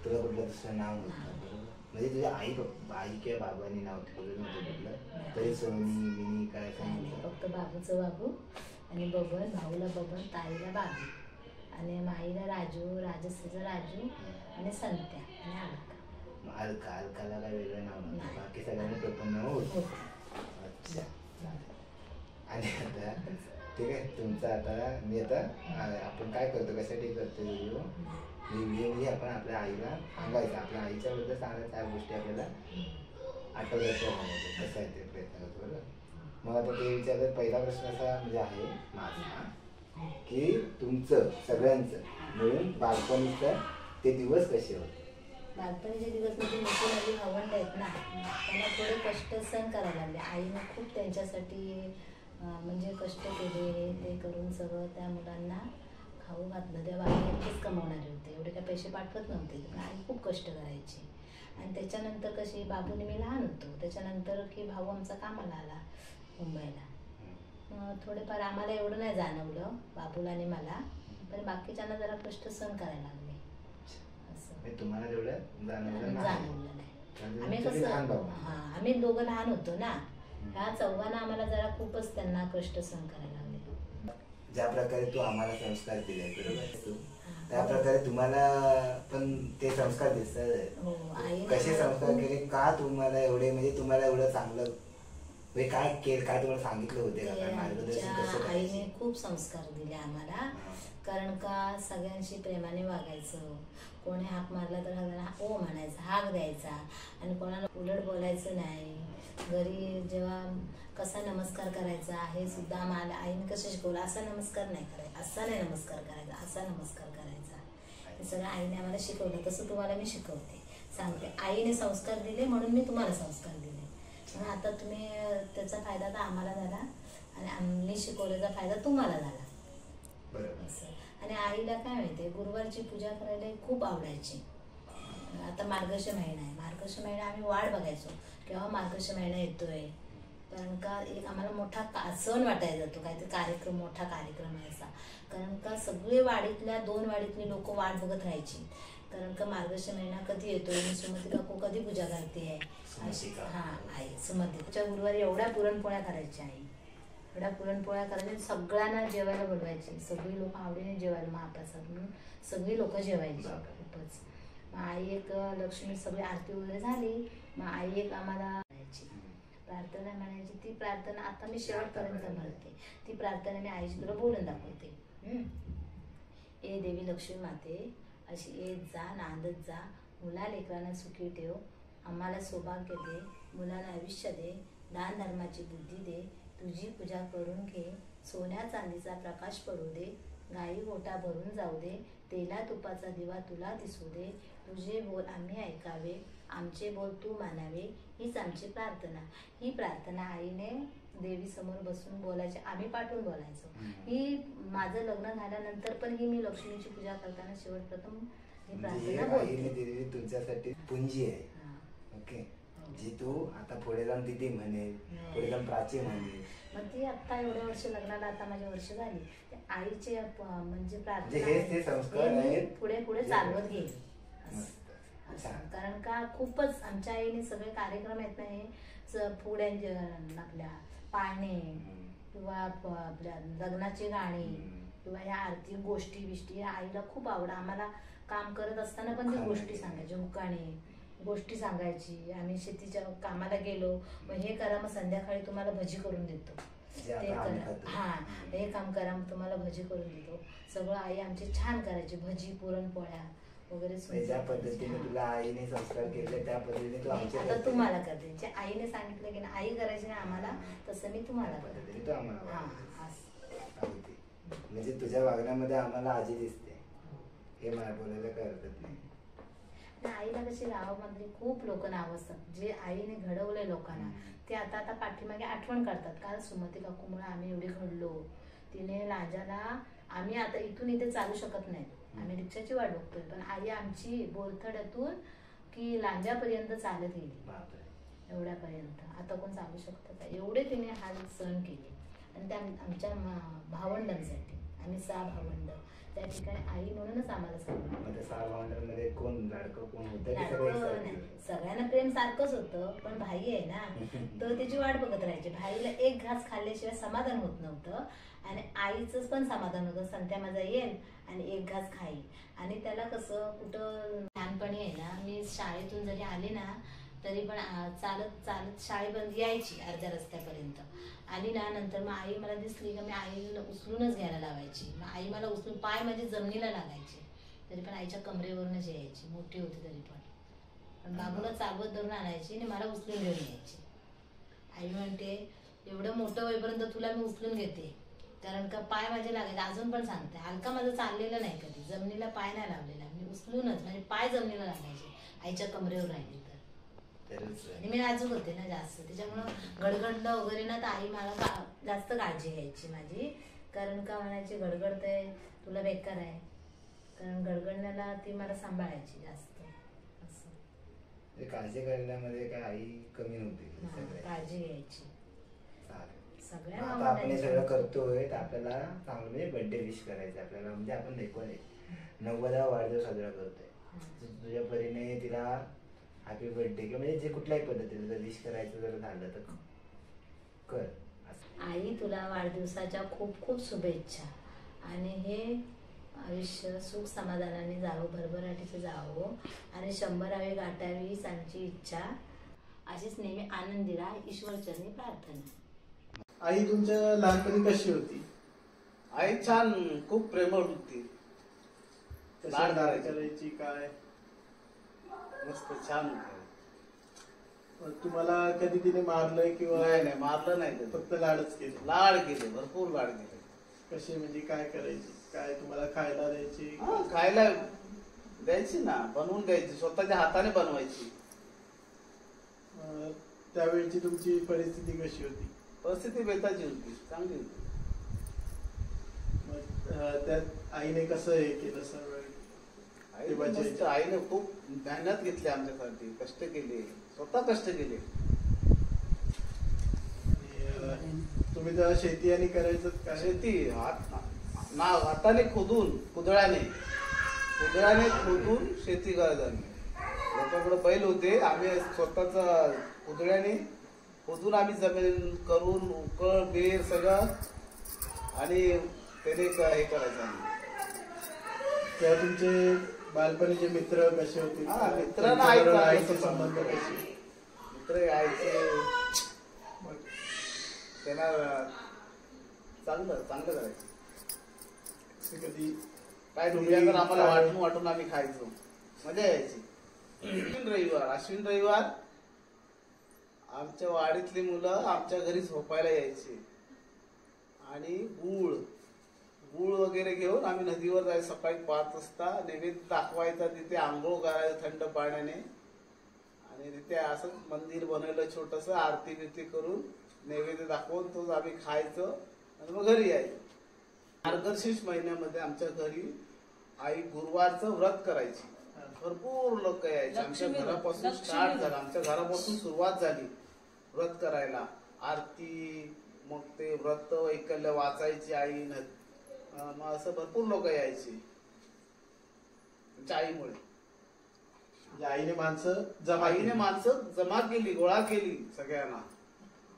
तुला कुठलं दुसरं नाव म्हणजे तुझ्या आई किंवा बाबांनी नाव ठेवलं नव्हतं तरी सोनी बिनी काय सांगितलं? फक्त बाबूचं बाबू आणि बबन, भाऊला बबन, ताईला बाबू आणि माईला राजू, राजस्थानचा राजू आणि संत्या आणि अलका. अलकाला काय वेगळं नाव नव्हतं, बाकी सगळ्यांनी टोपण नाव होतं. अच्छा, आणि आता ठीक आहे तुमचं. आता मी आता आपण काय करतो, कशासाठी करतो व्हिडिओ म्हणजे आपण आपल्या आईला सांगायचं, आपल्या आईच्याबद्दल सांगायचं, त्या गोष्टी आपल्याला आठवड्याच्या म्हणायचं कसं आहे ते प्रयत्न करतो. बरोबर. मग आता ते विचारलं, पहिला प्रश्न असा म्हणजे आहे माझा की तुमचं सगळ्यांचं मिळून बालपणीचं ते दिवस कसे होते? बालपणीचे दिवस म्हणजे मोठी माझी भावंड आहेत ना, त्यांना थोडे कष्ट सहन करायला लागले. आईने खूप त्यांच्यासाठी म्हणजे कष्ट केले. ते करून सगळं त्या मुलांना खाऊ घातलं. त्या बाबा कमावणारे होते, एवढे काही पैसे पाठवत नव्हते, पण आई खूप कष्ट करायची. आणि त्याच्यानंतर कशी बाबूने मी लहान होतो, त्याच्यानंतर की भाऊ आमचा कामाला आला मुंबईला. मग थोडेफार आम्हाला एवढं नाही जाणवलं बाबूला आणि मला, पण बाकीच्यांना जरा कष्ट सहन करायला लागले. असं तुम्हाला जेवढं जाणवलं नाही. आम्ही कसं आम्ही दोघं लहान होतो ना, ह्या चौघांना आम्हाला जरा खूपच त्यांना कष्ट सहन करायला लागले. ज्या प्रकारे तू आम्हाला संस्कार दिले बरोबर तू, त्या प्रकारे तुम्हाला पण ते संस्कार दिसतात. कसे संस्कार केले, का तुम्हाला एवढे म्हणजे तुम्हाला एवढं चांगलं म्हणजे काय केलं, काय तुम्हाला सांगितलं होते का? मार्गदर्शन कसं? आईने खूप संस्कार दिले आम्हाला. कारण का सगळ्यांशी प्रेमाने वागायचं, कोणी हाक मारला तर सगळ्यांना ओ म्हणायचं, हाक द्यायचा आणि कोणाला उलट बोलायचं नाही. घरी जेव्हा कसा नमस्कार करायचा हे सुद्धा आम्हाला आईने कसं शिकवलं. असा नमस्कार नाही करायचा, असा नाही नमस्कार करायचा, असा नमस्कार करायचा. हे सगळं आईने आम्हाला शिकवलं. तसं तुम्हाला मी शिकवते, सांगते. आईने संस्कार दिले म्हणून मी तुम्हाला संस्कार दिले. म्हणून आता तुम्ही त्याचा फायदा तर आम्हाला झाला आणि आम्ही शिकवल्याचा फायदा तुम्हाला झाला. असं. आणि आईला काय माहिती, गुरुवारची पूजा करायला खूप आवडायची. आता मार्गशीर्ष महिना आहे, मार्गशीर्ष महिना आम्ही वाट बघायचो केव्हा मार्गशीर्ष महिना येतोय. कारण का एक आम्हाला मोठा सण वाटायला जातो, काहीतरी कार्यक्रम, मोठा कार्यक्रम यायचा. कारण का सगळे वाडीतल्या 2 वाडीतली लोक वाट बघत राहायची. कारण का मार्गशीर्ष महिना कधी येतोय, सुमती काकू कधी पूजा करते. हा आई सुमती, गुरुवारी एवढ्या पुरणपोळ्या करायच्या आई. एवढ्या पुरणपोळ्या करायच्या, सगळ्यांना जेवायला बोलवायची, सगळी लोक आवडीने जेवायला, महाप्रसाद म्हणून सगळी लोक जेवायची खूपच. मग आई एक लक्ष्मी सगळी आरती वगैरे झाली, मग आई एक आम्हाला प्रार्थना म्हणायची. ती प्रार्थना आता मी शेवटपर्यंत म्हणते. ती प्रार्थना मी आईची तुला बोलून दाखवते. ए देवी लक्ष्मी माते, अशी येत जा, नांदत जा, मुला लेकरांना सुखी ठेव, आम्हाला सौभाग्य दे, मुलांना आयुष्य दे, दान धर्माची बुद्धी दे, तुझी पूजा करून घे, सोन्या चांदीचा प्रकाश पडू दे, गाई गोटा भरून जाऊ दे, तेला तुपाचा दिवा तुला दिसू दे, तुझे बोल आम्ही ऐकावे, आमचे बोल तू मानावे, हीच आमची प्रार्थना. ही प्रार्थना आईने देवी समोर बसून बोलायची, आम्ही पाठवून बोलायचो. ही माझं लग्न झाल्यानंतर पण ही मी लक्ष्मीची पूजा करताना शेवटप्रथम ही प्रार्थना बोलते. तुमच्यासाठी पुंजी आहे. ओके, जी तू आता पुढे जाऊन दिदी म्हणेल, पुढे जाऊन प्राची म्हणेल. मग ती आता एवढ्या वर्ष लग्नाला आता माझ्या वर्ष झाली, आईचे म्हणजे प्रार्थना पुढे पुढे चालवत गेली. कारण का खूपच आमच्या आईने सगळे कार्यक्रम आहेत ना, हे फुड्यांचे आपल्या पाळणे किंवा आपल्या लग्नाची गाणी किंवा ह्या आरती गोष्टी बिष्टी ह्या आईला खूप आवड. आम्हाला काम करत असताना पण ती गोष्टी सांगायची, मुकाणे गोष्टी सांगायची. आम्ही शेतीच्या कामाला गेलो, मग हे करा, मग संध्याकाळी तुम्हाला भजी करून देतो, ते करा, हा हे काम करा, मग तुम्हाला भजी करून देतो. सगळं आई आमची छान करायची, भजी पुरणपोळ्या वगैरे. ज्या पद्धतीने तुला आईने संस्कार केले त्या पद्धतीने तू आमच्या आता तुम्हाला करते. जे आईने सांगितलं की आई करायची ना आम्हाला, तसं मी तुम्हाला करते. तू आम्हाला म्हणजे तुझ्या वागण्यामध्ये आम्हाला आजी दिसते, हे मला बोलायला काय हरकत नाही. आईला कशी गावामध्ये खूप लोक नाव असतात, जे आईने घडवले लोकांना ते आता आता पाठीमागे आठवण करतात. कारण सुमती काकूमुळे आम्ही एवढे घडलो. तिने लांजाला, आम्ही आता इथून इथे चालू शकत नाही, आम्ही रिक्षाची वाट बघतोय, पण आई आमची बोरथड्यातून की लांजापर्यंत चालत गेली, एवढ्यापर्यंत. आता कोण चालू शकतं का? एवढे तिने हाल सहन केले. आणि त्या आमच्या भावंडांसाठी, आम्ही 6 भावंड, त्या ठिकाणी आई म्हणूनच आम्हाला सांगितलं. 6 भावंडांमध्ये कोण लाडकं कोण होतं? सगळ्यांना प्रेम सारखंच होतं, पण भाई आहे ना, तर त्याची वाट बघत राहायची. भाईला एक घास खाल्ल्याशिवाय समाधान होत नव्हतं, आणि आईच पण समाधान होतं. संत्या माझा येईल आणि एक घास खाईल. आणि त्याला कसं कुठं लहानपणी आहे ना, मी शाळेतून जरी आले ना तरी पण चालत चालत शाळेपर्यंत यायची, अर्ध्या रस्त्यापर्यंत आली ना, नंतर मग आई मला दिसली की मी आईला उचलूनच घ्यायला लावायची. मग आई मला उचलून, पाय माझे जमिनीला लागायचे, तरी पण आईच्या कमरेवरूनच यायची, मोठी होती तरी पण बाबूला चालवत धरून आणायची आणि मला उचलून घेऊन यायची. आई म्हणते एवढं मोठं होईपर्यंत तुला मी उचलून घेते, कारण का पाय माझे लागायचे. अजून पण सांगते, हलका माझं चाललेलं नाही, कधी जमिनीला पाय नाही लावलेला, मी उचलूनच, म्हणजे पाय जमिनीला लागायचे आईच्या कमरेवर राहिली तर. आणि मी नाजूक होते ना जास्त, त्याच्यामुळं गडगडलं वगैरे ना तर आई मला जास्त काळजी घ्यायची माझी. कारण का म्हणायची गडगडतंय तुला बेकार आहे, कारण गडगडण्याला ती मला सांभाळायची जास्त. असं काळजी करण्यामध्ये काय आई कमी नव्हती, काळजी घ्यायची. सगळ्या आपण हे सगळं करतोय तर आपल्याला चांगलं म्हणजे बर्थडे विश करायचं आपल्याला, म्हणजे आपण 90वा वाढदिवस साजरा करतोय. तुझ्या परीने तिला हॅपी बर्थडे किंवा म्हणजे जे कुठल्याही पद्धतीने जर विश करायचं जर झालं तर कर. आई तुला वाढदिवसाच्या खूप खूप शुभेच्छा, आणि हे आयुष्य सुख समाधानाने जावं, भरभराटीचं जावं, आणि 100वी गाठावीच आमची इच्छा. अशीच नेहमी आनंदी राहा, ईश्वरचरणी प्रार्थना. आई तुमच्या लहानपणी कशी होती? आई छान, खूप प्रेमळ होती, लाड करायची काय? मस्त छान होती. तुम्हाला कधी तिने मारलंय किंवा? नाही, मारलं नाही, फक्त लाडच केले? लाड केले, भरपूर लाड केले. कसे म्हणजे काय करायची? काय तुम्हाला खायला द्यायची? खायला द्यायची ना, बनवून द्यायची, स्वतःच्या हाताने बनवायची. त्यावेळची तुमची परिस्थिती कशी होती? परिस्थिती बेताची होती, चांगली होती. मग त्यात आईने कसं हे केलं सर्व? आईने खूप मेहनत घेतली आमच्यासाठी, कष्ट केले, स्वतः कष्ट केले. तुम्ही तर शेती आणि करायचं का? शेती हाताने खोदून, कुदळाने खोदून शेती करायचं. आम्ही त्याच्याकडे बैल होते, आम्ही स्वतःचा कुदळ्याने खोदून आम्ही जमीन करून उकळ बेर सगळं आणि त्याने हे करायचं आम्ही. तेव्हा तुमचे बालपणीचे मित्र कसे होते? मित्रांना आईचे संबंध कसे? मित्र यायचे त्यांना चांगलं करायचं. कधी काय दिल्यानंतर आम्हाला वाटून वाटून आम्ही खायचो, मजा यायची. अश्विन रविवार आमच्या वाडीतली मुलं आमच्या घरी झोपायला यायची आणि गुळ वगैरे घेऊन आम्ही नदीवर जायचं. सकाळी 5 वाजता नैवेद्य दाखवायचा, तिथे आंघोळ करायचं थंड पाण्याने आणि तिथे असं मंदिर बनवलं छोटस, आरती बिरती करून नैवेद्य दाखवून तो आम्ही खायचं आणि मग घरी यायचं. मार्गशीर्ष महिन्यामध्ये आमच्या घरी आई गुरुवारचं व्रत करायची. भरपूर लोक यायचे. आमच्या घरापासून स्टार्ट झालं, आमच्या घरापासून सुरुवात झाली व्रत करायला. आरती, मग ते व्रत ऐकलं वाचायची आई, मग असं भरपूर लोक यायची आमच्या आईमुळे. आईने माणसं जमा केली, गोळा केली सगळ्यांना.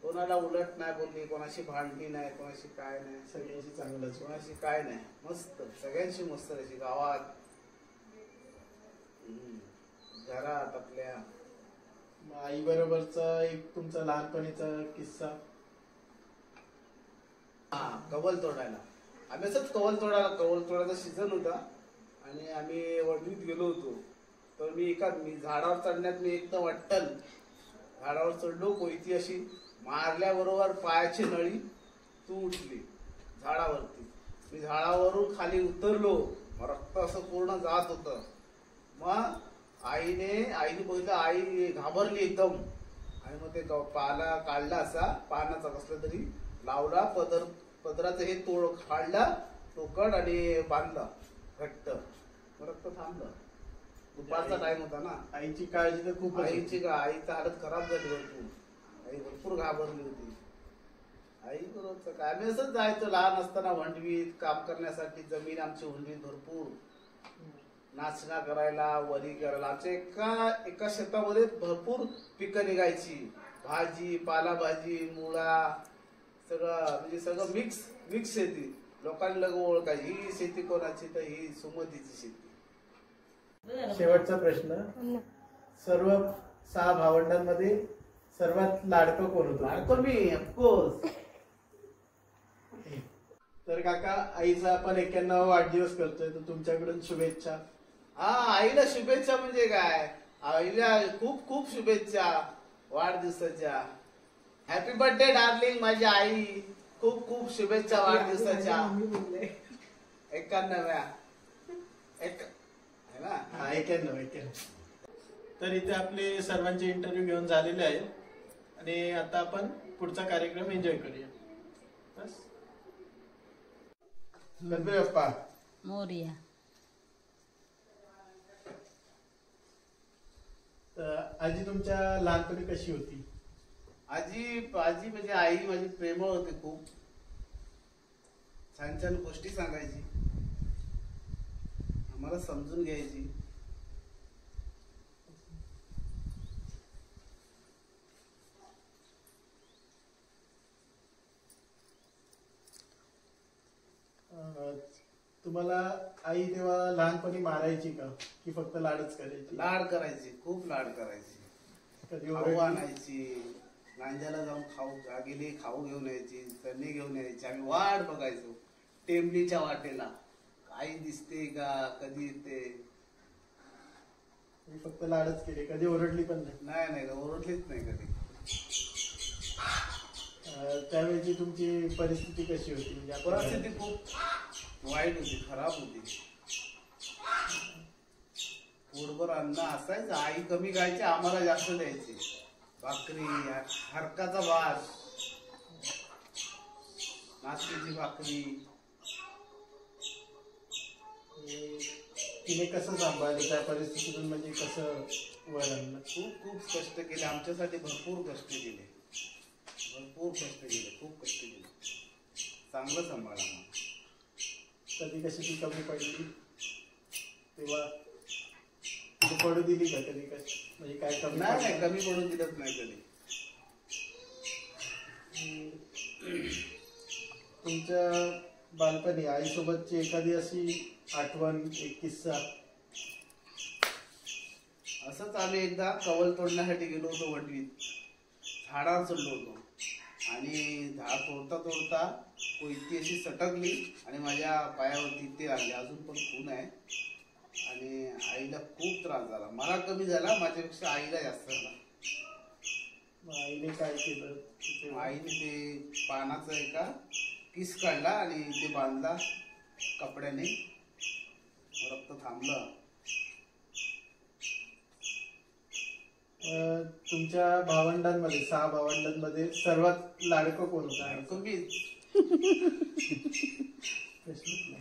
कोणाला उलट नाही बोलली, कोणाशी भांडली नाही, कोणाशी काय नाही, सगळ्यांशी चांगलंच, कोणाशी काय नाही, मस्त सगळ्यांशी मस्त अशी गावात घरात आपल्या. आई बरोबरचा एक तुमचा लहानपणीचा किस्सा? कवल तोडायला आम्ही असंच कवल तोडायचा सीझन होता आणि आम्ही वडीत गेलो होतो. तर मी झाडावर चढण्यात मी एकदम वाटल झाडावर चढलो, कोयती अशी मारल्याबरोबर पायाची नळी तुटली झाडावरती. मी झाडावरून खाली उतरलो, रक्त असं पूर्ण जात होतं. मग आईने बघितलं, आई घाबरली एकदम आणि मग ते पाला काढला, असा पानाचा कसला तरी लावला, पदराचं हे काढला टोकड आणि बांधला घट्ट, रक्त थांबलं. दुपारचा टाइम होता ना. आईची काळजी तर खूप, आईची हालत खराब झाली भरपूर. आई भरपूर घाबरली होती. आई बरोबर काय आम्ही असंच जायचो लहान असताना हुंडवीत काम करण्यासाठी. जमीन आमची हुंडवीत भरपूर, नाचना करायला, वरी करायला. आमच्या एका शेतामध्ये भरपूर पिकं निघायची, भाजी, पालाभाजी, मुळा, सगळं म्हणजे सगळं मिक्स शेती. लोकांना लगेच ओळखायची, ही शेती कोणाची, तर ही सुमतीची शेती. शेवटचा प्रश्न, सर्व 6 भावंडांमध्ये सर्वात लाडकं कोण होतं? लाडकं मी, ऑफकोर्स. तर काका, आईचा आपण 91वा वाढदिवस करतोय, तर तुमच्याकडून शुभेच्छा. आईला शुभेच्छा म्हणजे काय, आईला खूप खूप शुभेच्छा वाढदिवसाच्या. हॅपी बर्थडे डार्लिंग माझी आई, खूप खूप शुभेच्छा वाढदिवसाच्या. 91व्या है ना? 91. तर इथे आपले सर्वांचे इंटरव्ह्यू घेऊन झालेले आहेत आणि आता आपण पुढचा कार्यक्रम एन्जॉय करूया. बस. गणपती बाप्पा मोरया. आजी तुमच्या लहानपणी कशी होती? आजी म्हणजे आई माझी प्रेमळ होती, खूप छान छान गोष्टी सांगायची, आम्हाला समजून घ्यायची. तुम्हाला आई तेव्हा लहानपणी मारायची का, की फक्त लाडच करायची? लाड करायची, खूप लाड करायची. कधी खाऊ आणायची, नांद्याला जाऊन खाऊ घेऊन यायची, चणे घेऊन यायची. आम्ही वाट बघायचो टेंबलीच्या वाटेला, आई दिसते का, कधी येते. फक्त लाडच केले, कधी ओरडली पण नाही? नाही, ओरडलीच नाही कधी. त्यावेळेची तुमची परिस्थिती कशी होती? म्हणजे परिस्थिती खूप वाईट होती, खराब होती. पोटभर अन्न असायचं, आई कमी खायची, आम्हाला जास्त द्यायची. भाकरी, हरकाचा भात, नाचणीची भाकरी. तिने कसं सांभाळलं त्या परिस्थितीतून, म्हणजे कसं वर आणलं? खूप कष्ट केले आमच्यासाठी, भरपूर कष्ट केले, खूप कष्ट केले. चांगलं सांभाळा. कधी कशाची कमी पडली तेव्हा पडू दिली का कधी? म्हणजे काय कमी? नाही, कमी पडून दिलंच नाही कधी. तुमच्या बालपणी आईसोबतची एखादी अशी आठवण, एक किस्सा? असंच आम्ही एकदा कवल तोडण्यासाठी गेलो होतो वडवीत. झाडावर चढलो होतो आणि झाड तोडता तोडता कोयती अशी सटकली आणि माझ्या पायावरती ते लागले. अजून पण खून आहे आणि आईला खूप त्रास झाला. मला कमी झाला, माझ्यापेक्षा आईला जास्त झाला. आईने काय केलं? आईने ते पानाचा एका किस काढला आणि ते बांधला कपड्याने, रक्त थांबलं. तुमच्या भावंडांमध्ये, 6 भावंडांमध्ये सर्वात लाडकं कोण होतं? तुम्ही प्रश्न